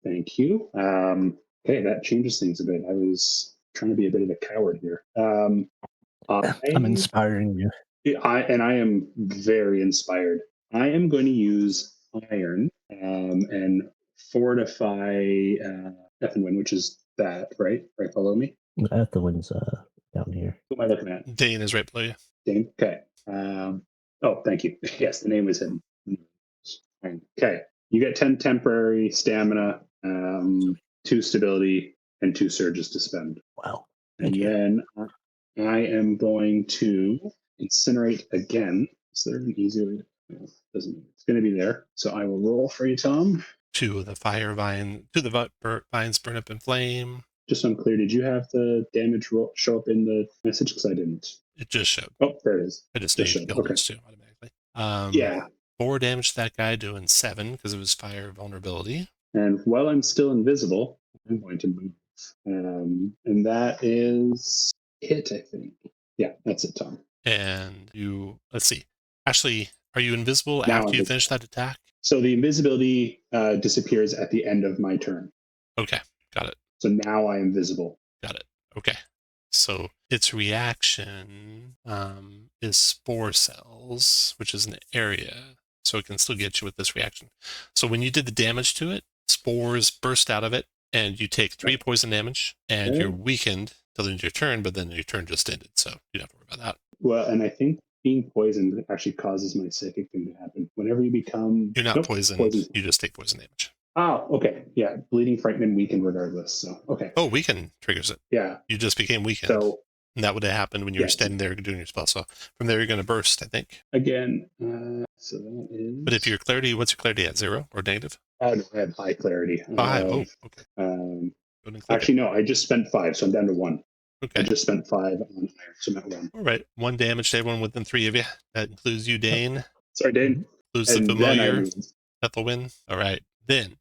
Thank you. Okay, that changes things a bit. I was trying to be a bit of a coward here. I'm inspiring you. I am very inspired. I am going to use iron and fortify Ethelwyn, which is that, right? Right below me? Ethelwyn's down here. Who am I looking at? Dane is right below you. Dane? Okay. Oh, thank you. Yes, the name is hidden. Okay. You get 10 temporary stamina, 2 stability, and 2 surges to spend. Wow. And Thank you. then I am going to incinerate again. Is there an easier way? No, doesn't. It's going to be there. So I will roll for you, Tom. 2 of the vines burn up in flame. Just so I'm clear, did you have the damage roll show up in the message? Because I didn't. It just showed. Oh, there it is. I just Just named showed. guild too automatically. Yeah. 4 damage to that guy, doing 7 because of his fire vulnerability. And while I'm still invisible, I'm going to move. And that is it, I think. Yeah, that's it, Tom. And let's see. Actually, are you invisible Now after I'm you visible. finish that attack? So the invisibility disappears at the end of my turn. Okay, got it. So now I am visible. Got it. Okay. So its reaction is spore cells, which is an area. So it can still get you with this reaction. So when you did the damage to it, spores burst out of it, and you take 3 poison damage, and you're weakened till the end of your turn, but then your turn just ended, so you don't have to worry about that. Well, and I think being poisoned actually causes my psychic thing to happen. Whenever you become... You're not poisoned, you just take poison damage. Oh, okay. Yeah, bleeding, frightened, and weakened regardless. So, okay. Oh, weaken triggers it. Yeah. You just became weakened. So, and that would have happened when you were standing there doing your spell. So from there, you're going to burst, I think. Again, so that is... But if your clarity, what's your clarity at? 0 or negative? No, I have high clarity. 5. Oh, okay. Actually, no, I just spent 5, so I'm down to 1. Okay. I just spent 5 on iron, so I'm at 1. All right. 1 damage to everyone within 3 of you. That includes you, Dane. Sorry, Dane. Includes the familiar, Ethelwyn. All right. Then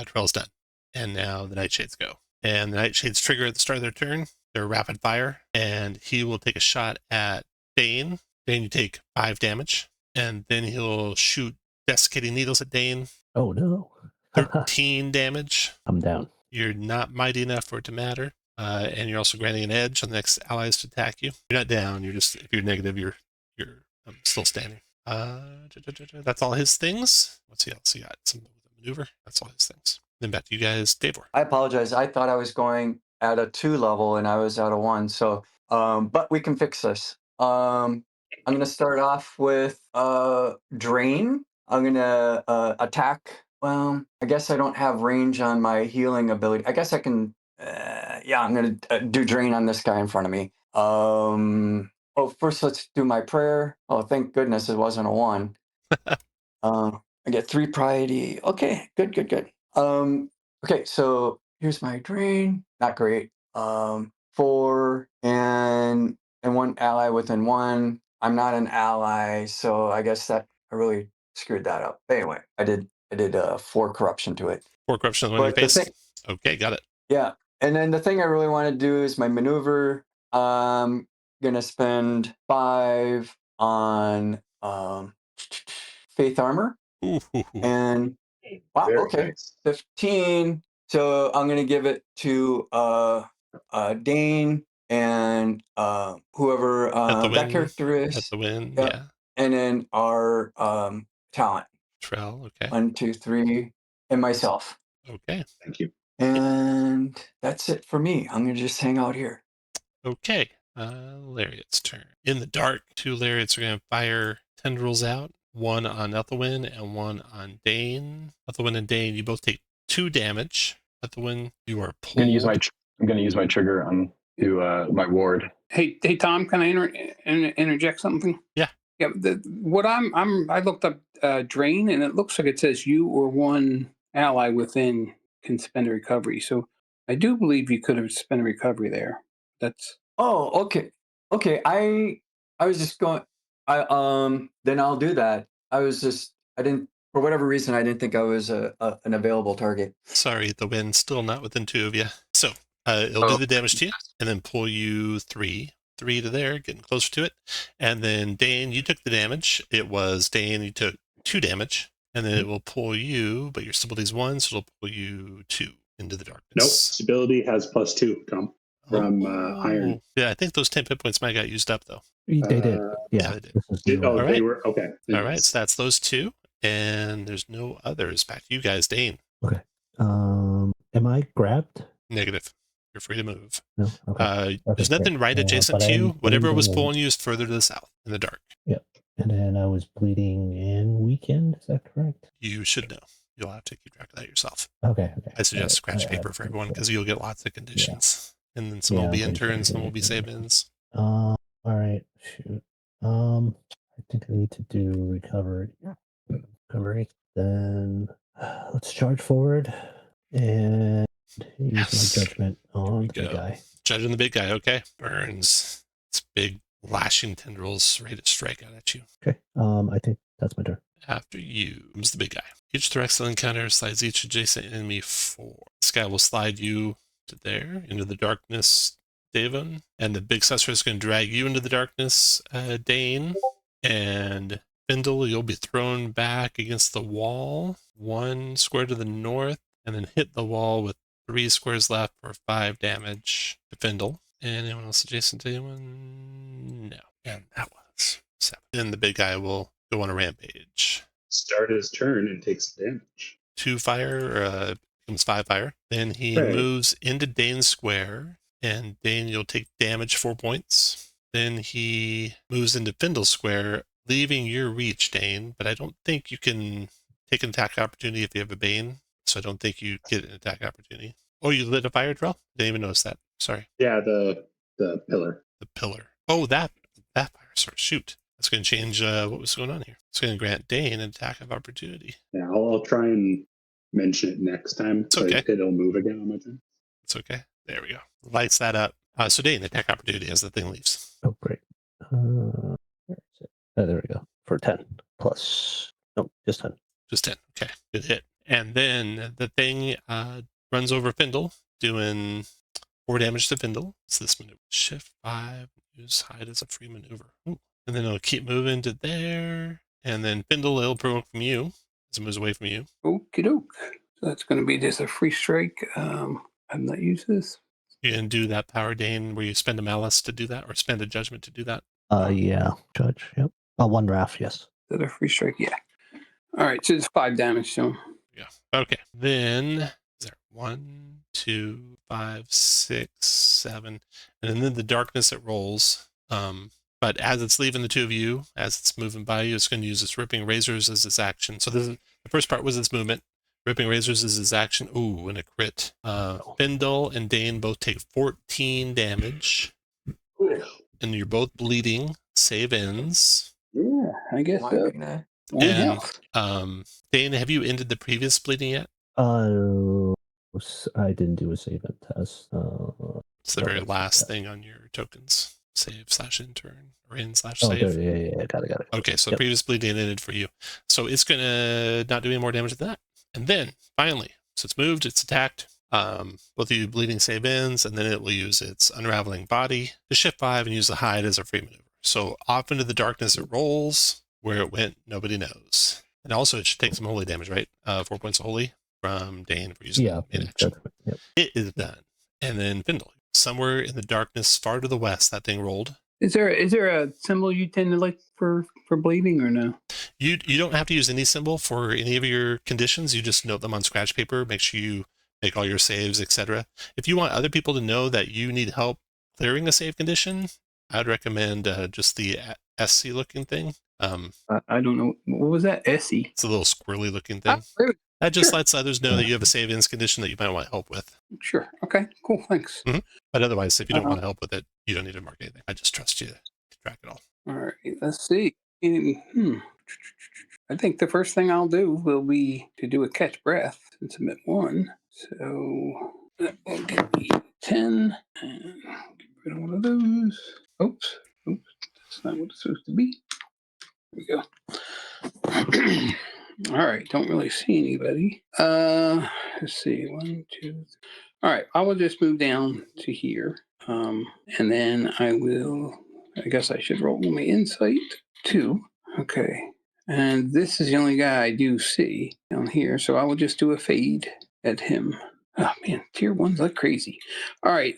Trell's done. And now the Nightshades go. And the Nightshades trigger at the start of their turn. They're rapid fire. And he will take a shot at Dane. Dane, you take 5 damage. And then he'll shoot desiccating needles at Dane. Oh, no. 13 damage. I'm down. You're not mighty enough for it to matter. And you're also granting an edge on the next allies to attack you. You're not down. You're just, if you're negative, you're still standing. That's all his things. What's he else? He got some maneuver. That's all his things. Then back to you guys, Davor. I apologize. I thought I was going at a 2 level and I was at a 1. So, but we can fix this. I'm going to start off with Drain. I'm going to attack Well, I guess I don't have range on my healing ability. I guess I can. Yeah, I'm gonna do drain on this guy in front of me. Oh, first let's do my prayer. Oh, thank goodness it wasn't a 1. I get 3 piety. Okay, good. Okay, so here's my drain. Not great. 4 and 1 ally within 1. I'm not an ally, so I guess that I really screwed that up. But anyway, I did 4 corruption to it. 4 corruption on your But the face. thing, Okay, got it. yeah, and then the thing I really want to do is my maneuver. I'm gonna spend 5 on faith armor. Ooh, And wow, Very okay, nice. 15. So I'm gonna give it to Dane and whoever at the that win. character At is. the win, Yep. yeah. And then our talent. Trell, okay. 1, 2, 3, and myself. Okay. Thank you. And that's it for me. I'm gonna just hang out here. Okay. Lariat's turn. In the dark, 2 Lariats are going to fire tendrils out. 1 on Ethelwyn and 1 on Dane. Ethelwyn and Dane, you both take 2 damage. Ethelwyn, you are pulled. I'm gonna use my trigger on to my ward. Hey, Tom, can I interject something? Yeah. Yeah. I looked up drain, and it looks like it says you or 1 ally within can spend a recovery. So I do believe you could have spent a recovery there. That's Oh, okay. Okay. I was just going then I'll do that. I didn't, for whatever reason, I didn't think I was an available target. Sorry, the wind's still not within 2 of you. So it'll do the damage to you and then pull you 3 to there, getting closer to it. And then Dane, you took the damage. It was Dane, you took 2 damage. And then it will pull you, but your stability's 1, so it'll pull you 2 into the darkness. Nope. Stability has +2, Tom, from iron. Yeah, I think those 10 hit points might got used up, though. They did. Yeah, Yeah. they did. This is new. Oh, All they right. were okay. All right, so that's those 2. And there's no others. Back to you guys, Dane. Okay. Am I grabbed? Negative. You're free to move. No. Okay. There's nothing right adjacent but to I you. am Whatever was bleeding pulling you is further to the south, in the dark. Yep. And then I was bleeding in weekend. Is that correct? You should know. You'll have to keep track of that yourself. Okay. I suggest scratch I paper for everyone because you'll get lots of conditions. And then some will be interns, some will be save-ins. All right. Shoot. I think I need to do recovery. Recovery. Then let's charge forward and use my judgment on the big guy. Judging the big guy, okay. Burns. It's big lashing tendrils ready to strike out at you. Okay. I think that's my turn. After you comes the big guy. Each Thraxel encounter slides each adjacent enemy 4. This guy will slide you to there, into the darkness, Davon. And the big sussor is going to drag you into the darkness, Dane. And Findle, you'll be thrown back against the wall, 1 square to the north, and then hit the wall with 3 squares left for 5 damage to Findle. And anyone else adjacent to anyone? No. And that was 7. Then the big guy will go on a rampage. Start his turn and takes damage. 2 fire, becomes 5 fire. Then he moves into Dane's square, and Dane, you'll take damage 4 points. Then he moves into Findle's square, leaving your reach, Dane, but I don't think you can take an attack opportunity if you have a Bane, so I don't think you get an attack opportunity. Oh, you lit a fire trail? Didn't even notice that. Sorry. Yeah, the pillar. The pillar. Oh, that fire source. Shoot. That's going to change what was going on here. It's going to grant Dane an attack of opportunity. Yeah, I'll try and mention it next time. It's okay. It'll move again on my turn. It's okay. There we go. Lights that up. So Dane, attack opportunity as the thing leaves. Oh, great. Where is it? Oh, there we go. For 10 plus. No, just 10. Just 10. Okay. Good hit. And then the thing runs over Findle, doing 4 damage to Findle. It's this maneuver. Shift 5. Use hide as a free maneuver. Ooh. And then it'll keep moving to there. And then Findle, it'll provoke from you as it moves away from you. okie doke. So that's going to be just a free strike. I've not used this. You can do that power, Dane, where you spend a malice to do that, or spend a judgment to do that. Yeah. Judge. Yep. 1 wrath. Yes. Is that a free strike? Yeah. All right. So it's 5 damage to him. Yeah. Okay. Then is there 1, 2, 5, 6, 7, and then the darkness it rolls. But as it's leaving the 2 of you, as it's moving by you, it's going to use its ripping razors as its action. So this is, the first part was its movement. Ripping Razors is his action. Ooh, and a crit. Findle and Dane both take 14 damage. And you're both bleeding. Save ends. Yeah, I guess Why so. not? One And health. Dane, have you ended the previous bleeding yet? I didn't do a save and test. It's the no, very it's last test. thing on your tokens. Save/intern or in/save. Oh, there, yeah, got it. Okay, so Yep. previous bleeding ended for you. So it's gonna not do any more damage than that. And then finally, so it's moved, it's attacked. Both of you bleeding save ends, and then it will use its unraveling body to shift 5 and use the hide as a free maneuver. So off into the darkness it rolls. Where it went, nobody knows. And also it should take some holy damage, right? 4 points of holy from Dane for using in action. Yep. It is done. And then Findle. Somewhere in the darkness far to the west, that thing rolled. Is there a symbol you tend to like for bleeding or no? You don't have to use any symbol for any of your conditions. You just note them on scratch paper. Make sure you make all your saves, etc. If you want other people to know that you need help clearing a save condition, I'd recommend just the SC looking thing. I don't know. What was that? Essie? It's a little squirrely looking thing. Oh, That just sure. lets others know that you have a save ins condition that you might want help with. Sure. Okay. Cool. Thanks. But otherwise, if you don't want help with it, you don't need to mark anything. I just trust you to track it all. All right. Let's see. I think the first thing I'll do will be to do a catch breath and submit 1. So that will give me 10 and get rid of one of those. Oops. That's not what it's supposed to be. There we go. All right. Don't really see anybody. Let's see. 1, 2, 3. All right. I will just move down to here. And then I guess I should roll my insight 2. Okay. And this is the only guy I do see down here. So I will just do a fade at him. Oh man, tier 1's like crazy. All right.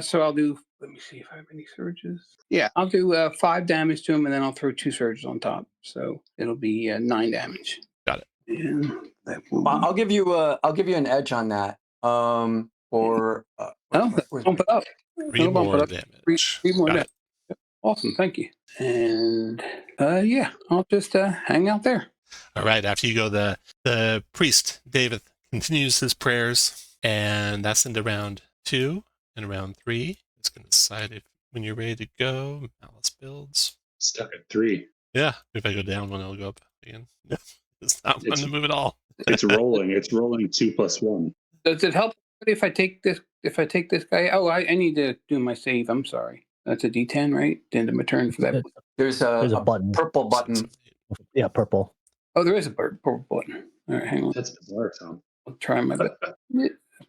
So I'll do, let me see if I have any surges. Yeah, I'll do 5 damage to him and then I'll throw 2 surges on top. So it'll be 9 damage. Got it. And that will Well, I'll give you an edge on that. Bump it up. 3 more damage. 3 more Got damage. it. Awesome, thank you. And yeah, I'll just hang out there. All right. After you go, the priest David continues his prayers, and that's into round 2 and round 3. It's going to decide if when you're ready to go. Malice builds. Stuck at 3. Yeah. If I go down one, it'll go up again. It's not fun to move at all. It's rolling. It's rolling 2 + 1. Does it help if I take this? If I take this guy? Oh, I need to do my save. I'm sorry. That's a D10, right? The end of my turn for that. There's There's a a button. purple button. Yeah, purple. Oh, there is a purple button. All right, hang on. That's bizarre, Tom. I'll try my best.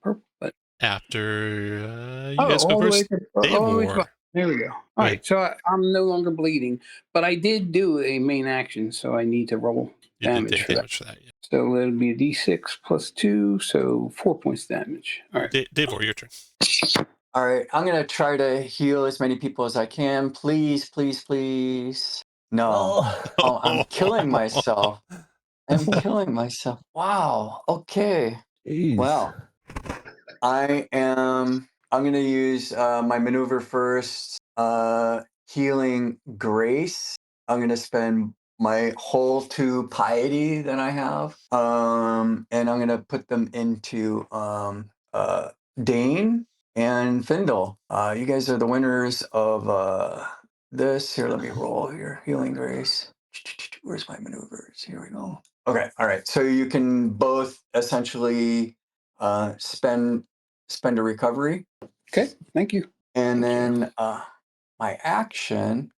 Purple button. After you guys go all the way first, to, all the way to, Davor. there we go. All right, so I'm no longer bleeding, but I did do a main action, so I need to roll You did damage take for that. damage for that. Yeah. So it'll be a D6 + 2, so 4 points damage. All right. Davor, your turn. All right, I'm gonna try to heal as many people as I can. Please, please, please. No. Oh, I'm killing myself. I'm killing myself. Wow. Okay. Jeez. Well, I'm gonna use my maneuver first. Healing grace. I'm gonna spend my whole 2 piety that I have. And I'm gonna put them into Dane and Findle. You guys are the winners of this. Here, let me roll here. Healing grace. Where's my maneuvers? Here we go. Okay, all right. So you can both essentially spend a recovery. Okay, thank you. And then my action,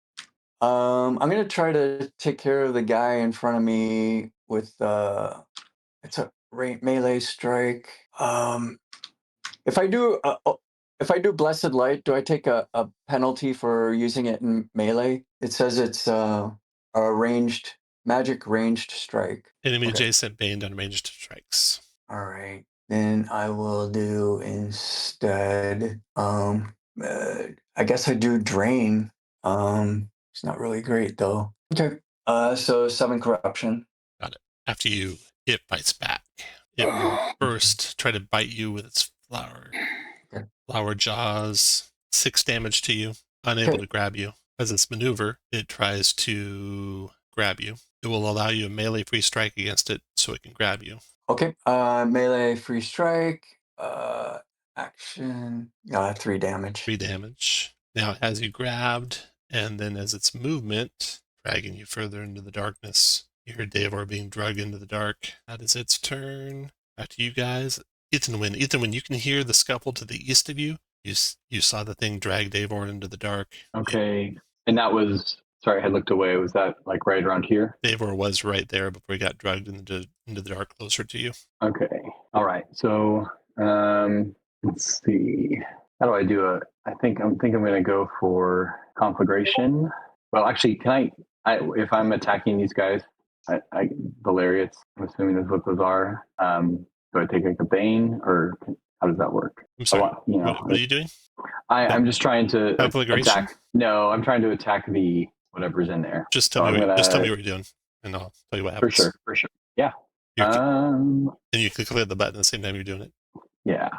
I'm gonna try to take care of the guy in front of me with it's a melee strike. If I do blessed light, do I take a penalty for using it in melee? It says it's a ranged magic ranged strike. Enemy Okay. adjacent banned on ranged strikes. All right. Then I will do instead. I guess I do drain. It's not really great though. Okay. So 7 corruption. Got it. After it bites back. It will first try to bite you with its flower jaws. 6 damage to you. Unable to grab you. As its maneuver, it tries to grab you. It will allow you a melee free strike against it so it can grab you. Okay. Melee free strike. Action. 3 damage. 3 damage. Now it has you grabbed, and then as its movement, dragging you further into the darkness. You hear Davor being dragged into the dark. That is its turn. Back to you guys. Ethan, you can hear the scuffle to the east of you. You saw the thing drag Davor into the dark. Okay. And that was, sorry, I had looked away. Was that like right around here? Davor was right there before he got dragged into the dark closer to you. Okay. All right. So let's see. How do I do a? I think I'm going to go for conflagration. Well, actually, can I if I'm attacking these guys, the lariats, I'm assuming that's what those are. Do I take like a bane, or how does that work? I'm sorry. What What are you doing? I'm just trying to Conflagration? attack. No, I'm trying to attack the whatever's in there. Just tell me what you're doing, and I'll tell you what happens. For sure. Yeah. And you can click the button at the same time you're doing it. Yeah.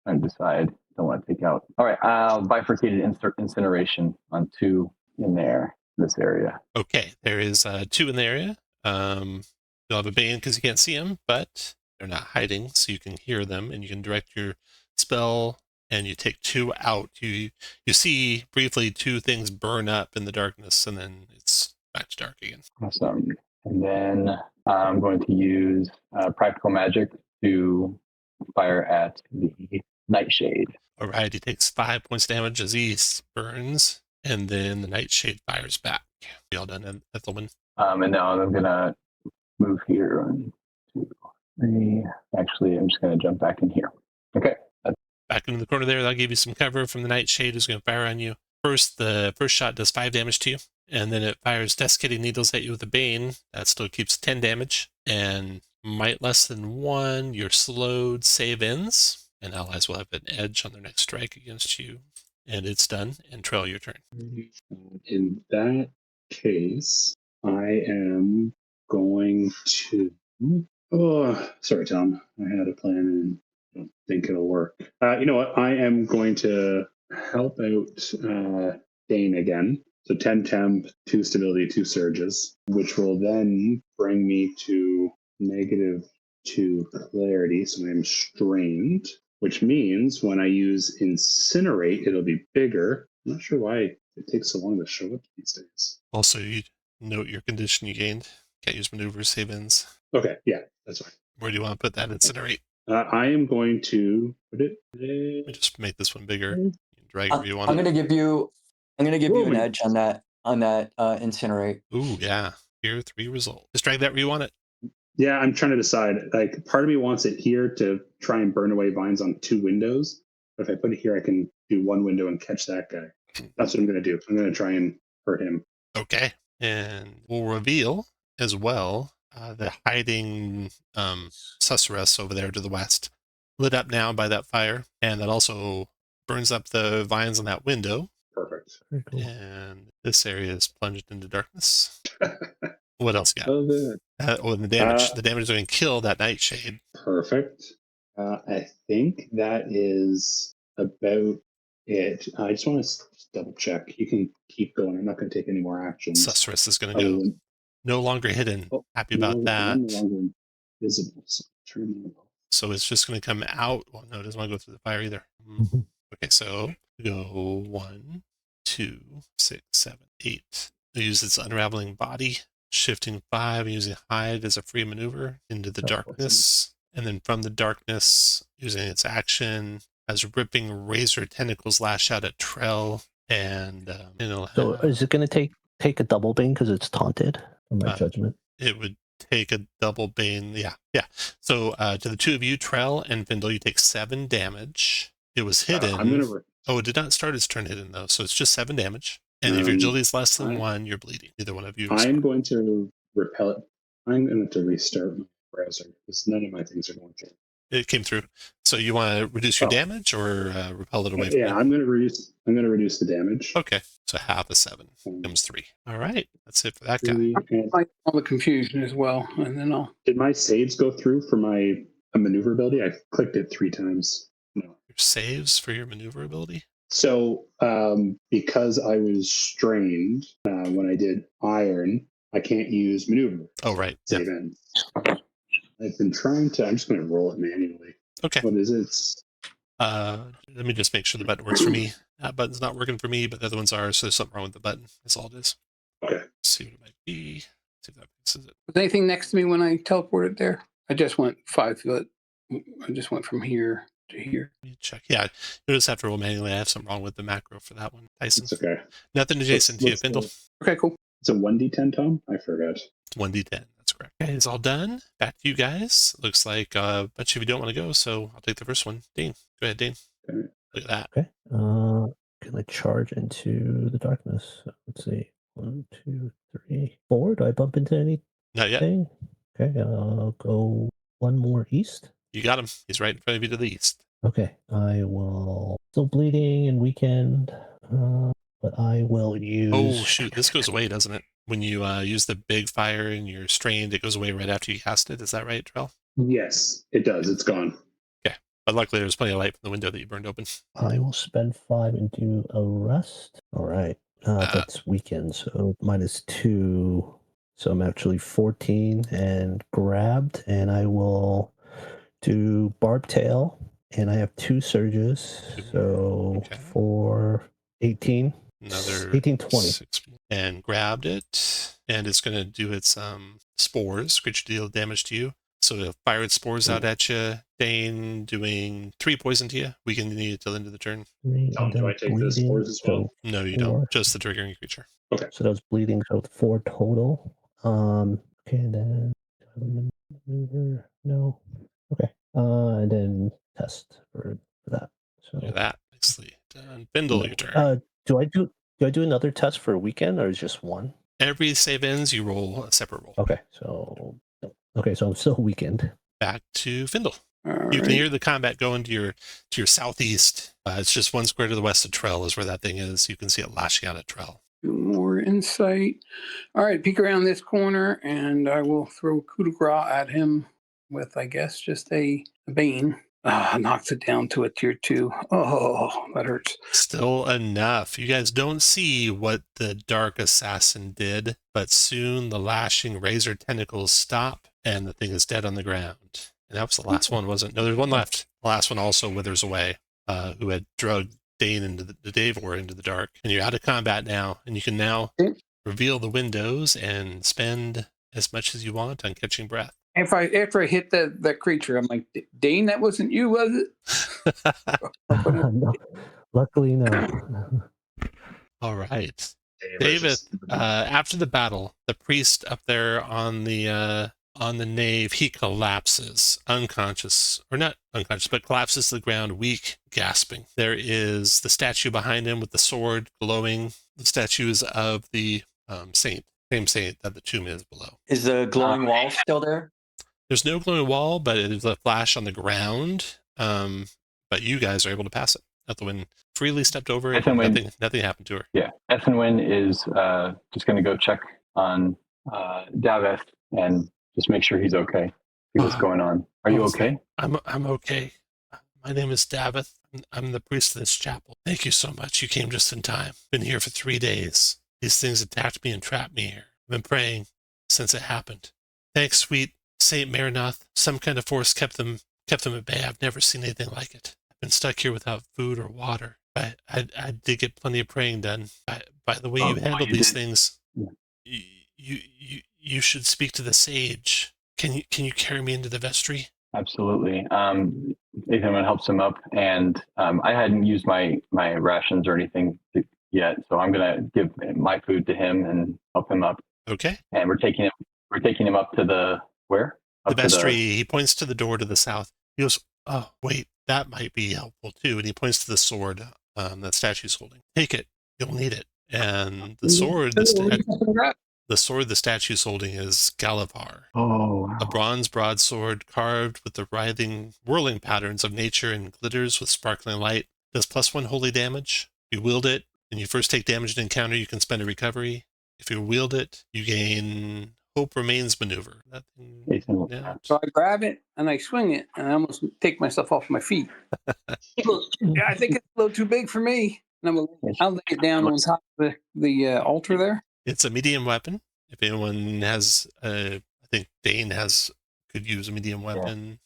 I decide. Don't want to take out. All right. I'll bifurcated incineration on 2 in there, this area. Okay. There is 2 in the area. You'll have a bane because you can't see them, but they're not hiding, so you can hear them, and you can direct your spell, and you take 2 out. You see briefly 2 things burn up in the darkness, and then it's back to dark again. Awesome. And then I'm going to use practical magic to fire at the nightshade. All right. He takes 5 points damage as he burns, and then the nightshade fires back. Be all done, Ethelwyn. And now I'm going to move here. 1, 2, 3. Actually, I'm just going to jump back in here. Okay. Back into the corner there, that'll give you some cover from the nightshade who's going to fire on you. The first shot does 5 damage to you, and then it fires desiccating needles at you with a bane. That still keeps 10 damage, and might less than 1, your slowed save ends, and allies will have an edge on their next strike against you. And it's done, and Trail, your turn. In that case, I am going to. Oh, sorry, Tom. I had a plan and I don't think it'll work. You know what? I am going to help out Dane again. So 10 temp, 2 stability, 2 surges, which will then bring me to -2 clarity. So I'm strained, which means when I use incinerate, it'll be bigger. I'm not sure why it takes so long to show up these days. Also, you note your condition you gained. Can't use maneuver save ends. Okay, yeah, that's fine. Where do you want to put that incinerate? I am going to put it. Let me just make this one bigger. You can drag it where you want I'm it. gonna give you an edge on that incinerate. Ooh, yeah. Here, 3 result. Just drag that where you want it. Yeah, I'm trying to decide. Like, part of me wants it here to try and burn away vines on 2 windows. But if I put it here, I can do 1 window and catch that guy. That's what I'm going to do. I'm going to try and hurt him. Okay. And we'll reveal as well the hiding susurrus over there to the west, lit up now by that fire. And that also burns up the vines on that window. Perfect. Very cool. And this area is plunged into darkness. What else you got? Oh, good. And the damage. The damage is going to kill that nightshade. Perfect. I think that is about it. I just want to double check. You can keep going. I'm not going to take any more actions. Susurrus is going to go. No longer hidden. Happy about that. No longer visible. So turn that off. So it's just going to come out. Well, no, it doesn't want to go through the fire either. Okay, so we go 1, 2, 6, 7, 8. It uses its unraveling body, shifting 5, using hide as a free maneuver into the darkness. And then from the darkness, using its action, as ripping razor tentacles lash out at Trell. And it'll So is it going to take a double bane because it's taunted? From my judgment, it would take a double bane. Yeah. So to the 2 of you, Trell and Vindel, you take 7 damage. It was hidden. It did not start its turn hidden though, so it's just 7 damage. And if your agility is less than 1, you're bleeding. Neither one of you. I'm going to repel it. I'm going to restart my browser because none of my things are going through. It came through. So you want to reduce your damage or repel it away from you? Yeah, I'm going to reduce the damage. Okay. So half a 7 becomes 3. All right. That's it for that guy. All the confusion as well, and then I'll. Did my saves go through for my maneuverability? I clicked it 3 times. No. Your saves for your maneuverability? So because I was strained when I did iron, I can't use maneuver. Oh, right. Save ends. I've been trying to. I'm just going to roll it manually. Okay. What is it? Let me just make sure the button works for me. That button's not working for me, but the other ones are, so there's something wrong with the button. That's all it is. Okay. Let's see what it might be. See if that fixes it. Was anything next to me when I teleported there? I just went 5 foot. I just went from here to here. Let me check. Yeah, you'll just have to roll manually. I have something wrong with the macro for that one. Tyson. It's okay. Nothing adjacent to you, What's Bindle. Okay, cool. It's a 1d10, Tom? I forgot. It's 1d10. That's correct. Okay, it's all done. Back to you guys. Looks like a bunch of you don't want to go, so I'll take the first one. Dane. Go ahead, Dane. Okay. Look at that. Okay. Can I charge into the darkness? Let's see. 1, 2, 3, 4. Do I bump into anything? Not yet. Okay. I'll go one more east. You got him. He's right in front of you to the east. Okay. I will. Still bleeding and weakened. But I will use. Oh, shoot. This goes away, doesn't it? When you use the big fire and you're strained, it goes away right after you cast it. Is that right, Trell? Yes, it does. It's gone. Okay. But luckily, there's plenty of light from the window that you burned open. I will spend 5 and do a rest. All right. That's weekend, so -2. So I'm actually 14 and grabbed, and I will do barb tail, and I have 2 surges, so Okay. 4, 18. Another 18, 20. 6, and grabbed it, and it's going to do its spores. Creature deal damage to you. So it fired spores out at you. Dane doing 3 poison to you. We can need it till the end of the turn. Tom, do I take the spores as well? No, you 4. don't. Just the triggering creature. Okay. So that was bleeding, so 4 total. Okay, and then do I have a maneuver? No. Okay. And then test for that. So Look at that. Nicely done. Bindle, your turn. do I do another test for a weekend, or is just one? Every save ends, you roll a separate roll. Okay, so I'm still weekend. Back to Findle. All You can right. hear the combat going to your southeast. It's just 1 square to the west of Trell is where that thing is. You can see it lashing out at Trell. Do more insight. All right, peek around this corner, and I will throw coup de grace at him with, I guess, just a bane. Knocks it down to a tier 2. Oh, that hurts. Still enough. You guys don't see what the dark assassin did, but soon the lashing razor tentacles stop and the thing is dead on the ground. And that was the last one, wasn't it? No, there's one left. The last one also withers away, who had drugged Dane into the Davor into the dark. And you're out of combat now, and you can now reveal the windows and spend as much as you want on catching breath. After I hit that creature, I'm like, Dane, that wasn't you, was it? No, luckily, no. All right. David, after the battle, the priest up there on the nave, he collapses, unconscious, or not unconscious, but collapses to the ground, weak, gasping. There is the statue behind him with the sword glowing. The statue is of the saint, same saint that the tomb is below. Is the glowing wall still there? There's no glowing wall, but it is a flash on the ground. But you guys are able to pass it. Ethelwyn freely stepped over it. Nothing happened to her. Yeah, Ethelwyn is just going to go check on Daveth and just make sure he's okay. See what's going on. Are you okay? I'm okay. My name is Daveth. I'm the priest of this chapel. Thank you so much. You came just in time. Been here for 3 days. These things attacked me and trapped me here. I've been praying since it happened. Thanks, sweet Saint Marinoth. Some kind of force kept them at bay. I've never seen anything like it. I've been stuck here without food or water. I did get plenty of praying done. By the way you handled these things, you should speak to the sage. Can you carry me into the vestry? Absolutely. Ethan helps him up, and I hadn't used my rations or anything yet, so I'm gonna give my food to him and help him up. Okay. And we're taking him up to the where? The vestry. He points to the door to the south. He goes, "Oh, wait, that might be helpful too." And he points to the sword that statue's holding. Take it. You'll need it. And the sword, the sword the statue's holding is Galavar. Oh, wow. A bronze broadsword carved with the writhing, whirling patterns of nature and glitters with sparkling light. Does +1 holy damage. If you wield it and you first take damage in encounter, you can spend a recovery. If you wield it, you gain Hope Remains maneuver. So I grab it and I swing it, and I almost take myself off my feet. He goes, "Yeah, I think it's a little too big for me." And I'll lay it down on top of the altar there. It's a medium weapon. If anyone has, I think Dane has could use a medium weapon.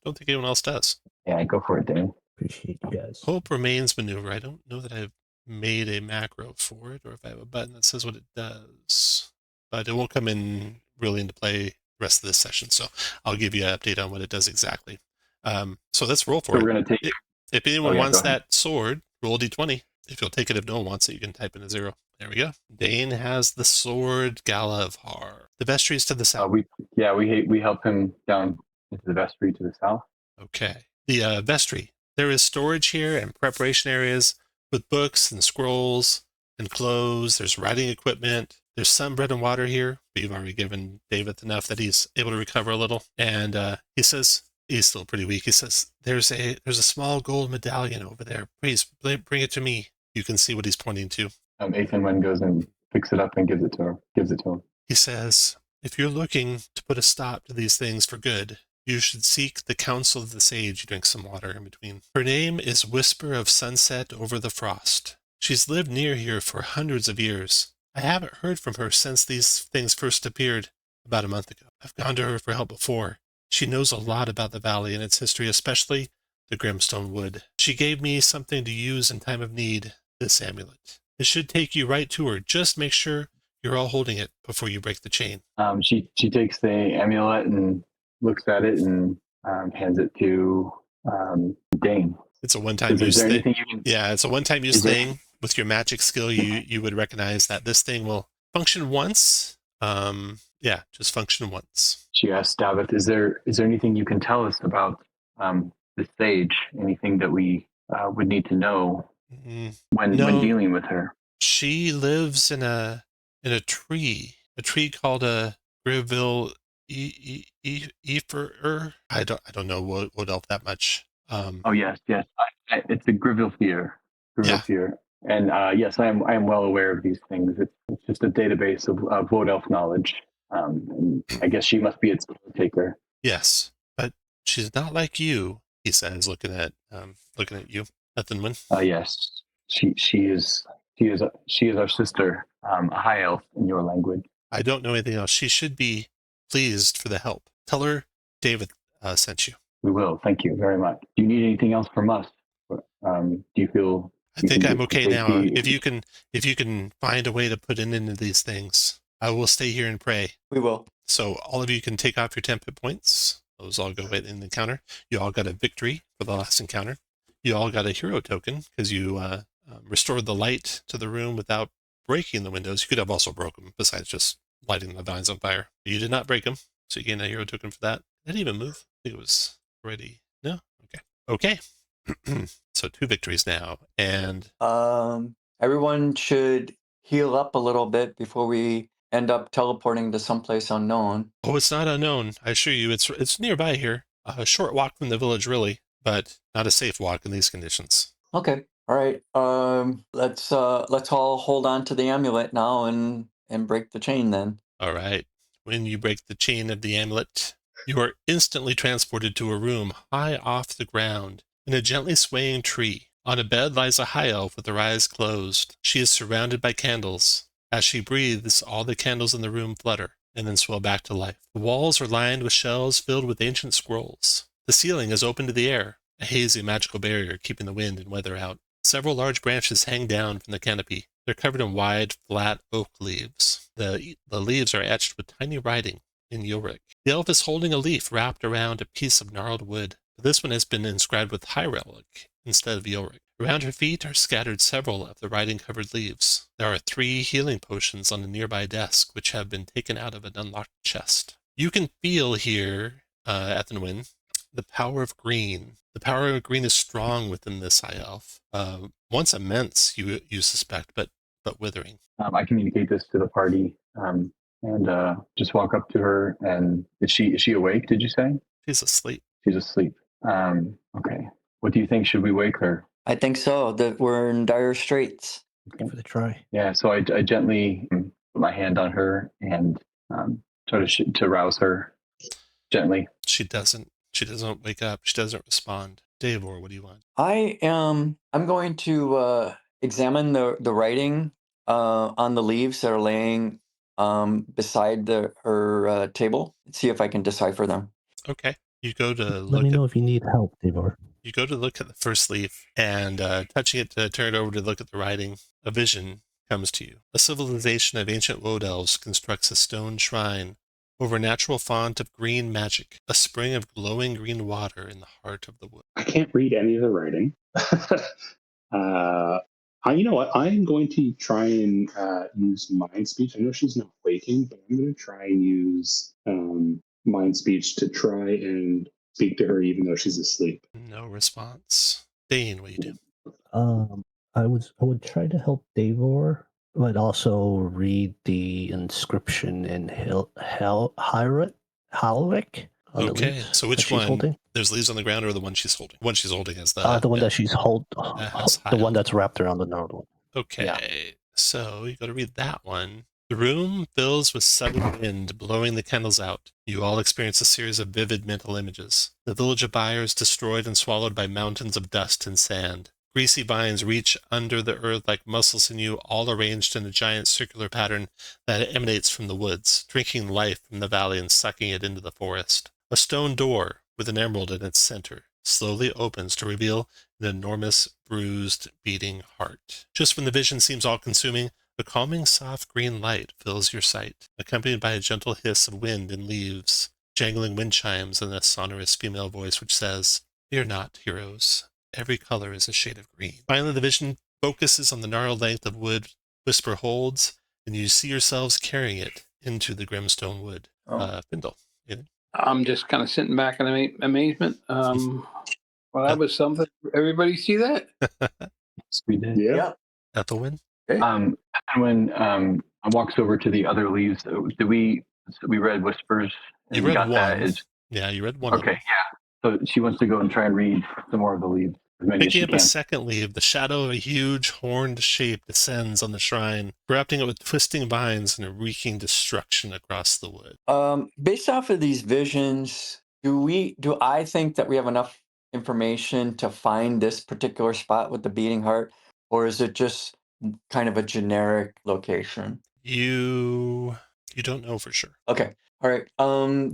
Don't think anyone else does. Yeah, go for it, Dan. Appreciate you guys. Hope remains maneuver. I don't know that I've made a macro for it or if I have a button that says what it does, but it won't come in really into play the rest of this session. So I'll give you an update on what it does exactly. So let's roll for So it. we're going to take. If anyone Oh, yeah, wants go ahead. that sword, roll a d20. If you'll take it, if no one wants it, you can type in a 0. There we go. Dane has the sword, Gala of Har. The vestry is to the south. We help him down into the vestry to the south. Okay. The vestry. There is storage here and preparation areas with books and scrolls and clothes. There's writing equipment. There's some bread and water here, but you've already given David enough that he's able to recover a little. And he says, he's still pretty weak. He says, there's a small gold medallion over there. Please bring it to me. You can see what he's pointing to. Ethan Wynn goes and picks it up and gives it to him. He says, if you're looking to put a stop to these things for good, you should seek the counsel of the sage. You drink some water in between. Her name is Whisper of Sunset Over the Frost. She's lived near here for hundreds of years. I haven't heard from her since these things first appeared about a month ago. I've gone to her for help before. She knows a lot about the valley and its history, especially the Grimstone Wood. She gave me something to use in time of need, this amulet. It should take you right to her. Just make sure you're all holding it before you break the chain. She takes the amulet and looks at it and hands it to Dane. It's a one-time use Is there thing. anything you can? Yeah, it's a one-time use Is there- thing. With your magic skill, you would recognize that this thing will function once. Just function once. She asks Davith, is there anything you can tell us about the sage? Anything that we would need to know when dealing with her? She lives in a tree called a Griville Efer. I don't know what else that much. Oh yes, it's a Griville fear. Yeah. And yes, I am well aware of these things. It's just a database of Wood Elf knowledge. And I guess she must be its caretaker. Yes, but she's not like you. He says, looking at you, Ethan. Yes, she is our sister, a high elf in your language. I don't know anything else. She should be pleased for the help. Tell her David sent you. We will. Thank you very much. Do you need anything else from us? Do you feel? I think I'm okay now. If you can find a way to put it into these things, I will stay here and pray. We will. So all of you can take off your 10 hit points. Those all go in the encounter. You all got a victory for the last encounter. You all got a hero token because you restored the light to the room without breaking the windows. You could have also broken them besides just lighting the vines on fire. You did not break them, so you gain a hero token for that. Did it even move? I think it was already. No? Okay. So 2 victories now. And everyone should heal up a little bit before we end up teleporting to someplace unknown. oh, it's not unknown. I assure you, it's nearby here. A short walk from the village, really, but not a safe walk in these conditions. Okay. All right. Let's all hold on to the amulet now and break the chain then. All right. When you break the chain of the amulet, you are instantly transported to a room high off the ground in a gently swaying tree. On a bed lies a high elf with her eyes closed. She is surrounded by candles. As she breathes, all the candles in the room flutter and then swell back to life. The walls are lined with shelves filled with ancient scrolls. The ceiling is open to the air, a hazy magical barrier keeping the wind and weather out. Several large branches hang down from the canopy. They're covered in wide, flat oak leaves. The leaves are etched with tiny writing in Yorick. The elf is holding a leaf wrapped around a piece of gnarled wood. This one has been inscribed with Hierelic instead of Yorick. Around her feet are scattered several of the writing-covered leaves. There are 3 healing potions on a nearby desk, which have been taken out of an unlocked chest. You can feel here, Ethanwyn, the power of green. The power of green is strong within this high elf. Once immense, you suspect, but withering. I communicate this to the party and just walk up to her. And is she awake? Did you say? She's asleep. She's asleep. Okay. What do you think? Should we wake her? I think so. That we're in dire straits. Give it a try. Yeah. So I gently put my hand on her and try to rouse her gently. She doesn't wake up. She doesn't respond. Davor, what do you want? I'm going to examine the writing on the leaves that are laying beside her table. See if I can decipher them. Okay. You go to Let me know if you need help, Davor. You go to look at the first leaf, and touching it to turn it over to look at the writing, a vision comes to you. A civilization of ancient wood elves constructs a stone shrine over a natural font of green magic, a spring of glowing green water in the heart of the wood. I can't read any of the writing. You know what? I'm going to try and use mind speech. I know she's not waking, but I'm going to try and use mind speech to try and speak to her even though she's asleep. No response. Dane, what do you do? I would try to help Davor, but also read the inscription in Halric on the Okay, leaves. so that which she's one? holding? There's leaves on the ground, or the one she's holding? The one she's holding is The one that she's has the one Hyle. that's wrapped around the novel. Okay, so you got to read that one. The room fills with sudden wind, blowing the candles out. You all experience a series of vivid mental images. The village of Byre is destroyed and swallowed by mountains of dust and sand. Greasy vines reach under the earth like muscles in you, all arranged in a giant circular pattern that emanates from the woods, drinking life from the valley and sucking it into the forest. A stone door with an emerald in its center slowly opens to reveal an enormous, bruised, beating heart. Just when the vision seems all-consuming, a calming, soft green light fills your sight, accompanied by a gentle hiss of wind and leaves, jangling wind chimes, and a sonorous female voice which says, "Fear not, heroes. Every color is a shade of green." Finally, the vision focuses on the gnarled length of wood Whisper holds, and you see yourselves carrying it into the Grimstone Wood. Findle. I'm just kind of sitting back in amazement. Well, that was something. Everybody see that? Yes, we did. Yeah. Ethelwyn? And when walks over to the other leaves, we read Whispers? And You we read got one. that. Yeah, you read one. Okay, yeah. So she wants to go and try and read some more of the leaves. As many as Picking she up a can. second leaf, the shadow of a huge horned shape descends on the shrine, wrapping it with twisting vines and wreaking destruction across the wood. Based off of these visions, do I think that we have enough information to find this particular spot with the beating heart, or is it just kind of a generic location? You don't know for sure. Okay. All right.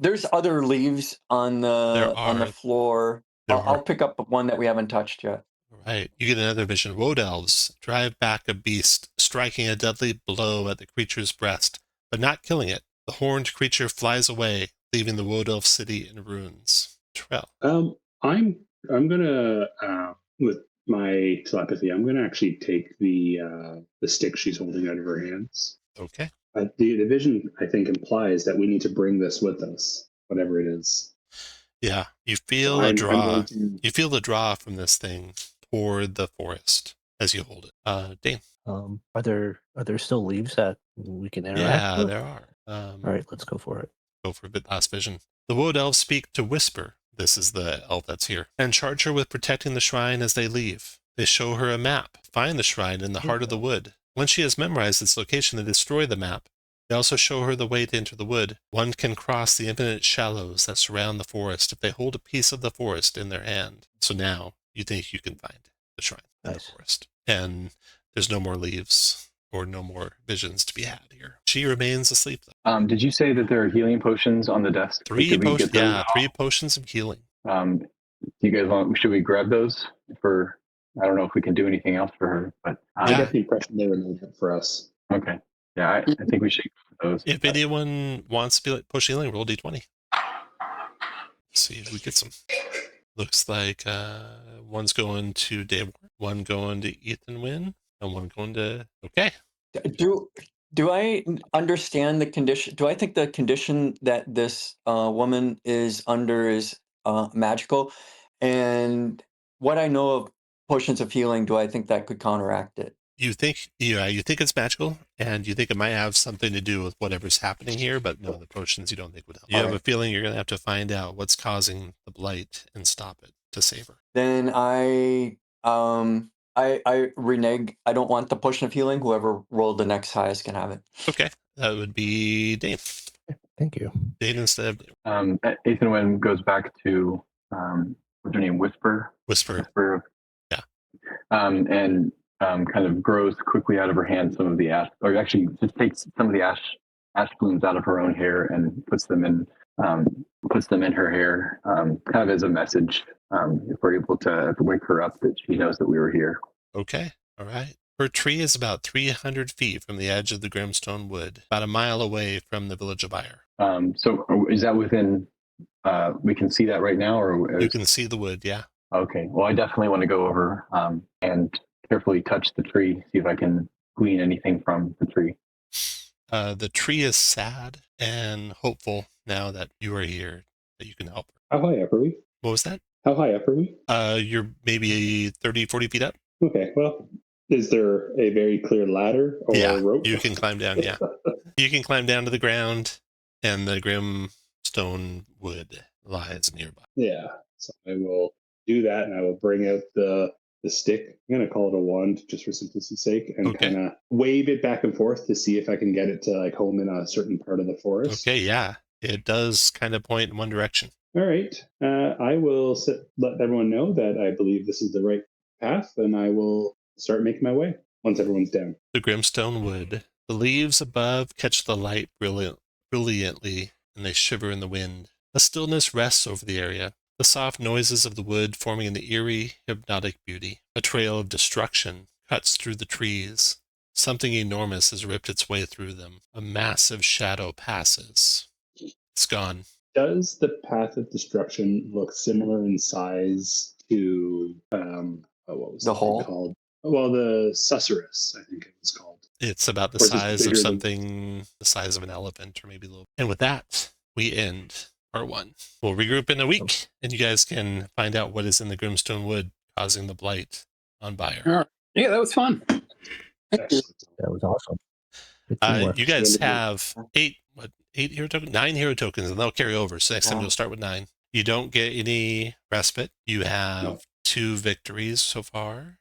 There's other leaves on the floor. I'll pick up one that we haven't touched yet. Right. You get another vision. Wood elves drive back a beast, striking a deadly blow at the creature's breast, but not killing it. The horned creature flies away, leaving the Wood Elf city in ruins. Trell. I'm gonna with my telepathy, I'm gonna actually take the stick she's holding out of her hands. Okay. The vision, I think, implies that we need to bring this with us, whatever it is. Yeah, you feel a draw. You feel the draw from this thing toward the forest as you hold it. Dane. Are there still leaves that we can interact with? There are. All right, let's go for it. Go for a bit last vision. The Wood Elves speak to Whisper. This is the elf that's here, and charge her with protecting the shrine as they leave. They show her a map. Find the shrine in the heart of the wood. Once she has memorized its location, they destroy the map. They also show her the way to enter the wood. One can cross the infinite shallows that surround the forest if they hold a piece of the forest in their hand. So now you think you can find the shrine in the forest. And there's no more leaves or no more visions to be had here. She remains asleep, though. Did you say that there are healing potions on the desk? Three potions of healing. Do you guys should we grab those for, I don't know if we can do anything else for her, but I get the impression they were made for us. Okay. Yeah, I think we should go those. If anyone wants to be like push healing, roll d20. See if we get some. Looks like one's going to Dave, one going to Ethan Wynn, and one going to Do I understand the condition? Do I think the condition that this woman is under is magical? And what I know of potions of healing, do I think that could counteract it? You think it's magical, and you think it might have something to do with whatever's happening here, but no, the potions you don't think would help. You have a feeling you're going to have to find out what's causing the blight and stop it to save her. Then I renege. I don't want the potion of healing. Whoever rolled the next highest can have it. Okay, that would be Dane. Thank you. Dane instead of Ethan Wynn goes back to what's her name? Whisper. Yeah. And kind of grows quickly out of her hand some of the ash, or actually just takes some of the ash ash blooms out of her own hair and puts them in her hair, kind of as a message. If we're able to wake her up, that she knows that we were here. Okay. All right. Her tree is about 300 feet from the edge of the Grimstone Wood, about a mile away from the village of Byre. So is that within? We can see that right now, or You can see the wood. Yeah. Okay. Well, I definitely want to go over and carefully touch the tree, see if I can glean anything from the tree. The tree is sad and hopeful now that you are here, that you can help her. How high up are we? What was that? How high up are we? You're maybe 30, 40 feet up. Okay, well, is there a very clear ladder or Yeah, rope? you can climb down. Yeah. You can climb down to the ground, and the Grimstone Wood lies nearby. Yeah, so I will do that, and I will bring out the stick. I'm going to call it a wand just for simplicity's sake, and Okay. kind of wave it back and forth to see if I can get it to like home in a certain part of the forest. Okay, yeah. It does kind of point in one direction. All right. I will let everyone know that I believe this is the right path, and I will start making my way once everyone's down. The Grimstone Wood. The leaves above catch the light brilliantly, and they shiver in the wind. A stillness rests over the area, the soft noises of the wood forming an eerie, hypnotic beauty. A trail of destruction cuts through the trees. Something enormous has ripped its way through them. A massive shadow passes. It's gone. Does the path of destruction look similar in size to what was The thing hole? called? Well, the susurrus, I think it was called. It's about the Or is this size of bigger than- something the size of an elephant, or maybe a little. And with that, we end part 1. We'll regroup in a week, and you guys can find out what is in the Grimstone Wood causing the blight on Byre. All right. Yeah, that was fun. Thank you. Excellent. That was awesome. Good teamwork. You guys Wonderful. have 8 hero tokens? 9 hero tokens, and they'll carry over. So next time Wow. you'll start with 9. You don't get any respite. You have No. 2 victories so far.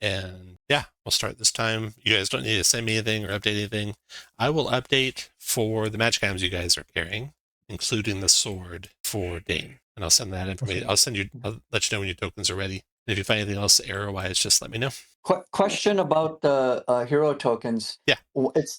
And yeah, we'll start this time. You guys don't need to send me anything or update anything. I will update for the magic items you guys are carrying, including the sword for Dane. And I'll send that information. I'll let you know when your tokens are ready. And if you find anything else error-wise, just let me know. Question about the hero tokens. Yeah.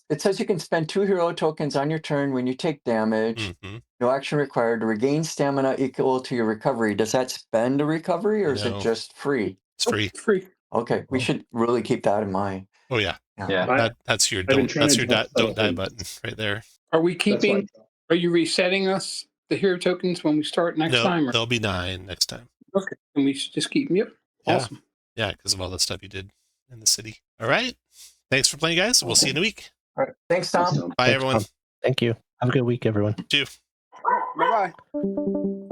It says you can spend 2 hero tokens on your turn when you take damage. Mm-hmm. No action required to regain stamina equal to your recovery. Does that spend a recovery or is No. it just free? It's free. Free. Okay, we Oh. should really keep that in mind. Oh yeah. Yeah. That's your I've been don't. trying That's to your drop don't die subtle button right there. Are we That's why keeping? Are you resetting us the hero tokens when we start next No, time? Or? there'll be 9 next time. Okay, and we should just keep them. Yep. Yeah. Awesome. Yeah, because of all the stuff you did in the city. All right. Thanks for playing, guys. We'll see you in a week. All right. Thanks, Tom. Awesome. Bye, Thanks, everyone. Tom. Thank you. Have a good week, everyone. Bye bye.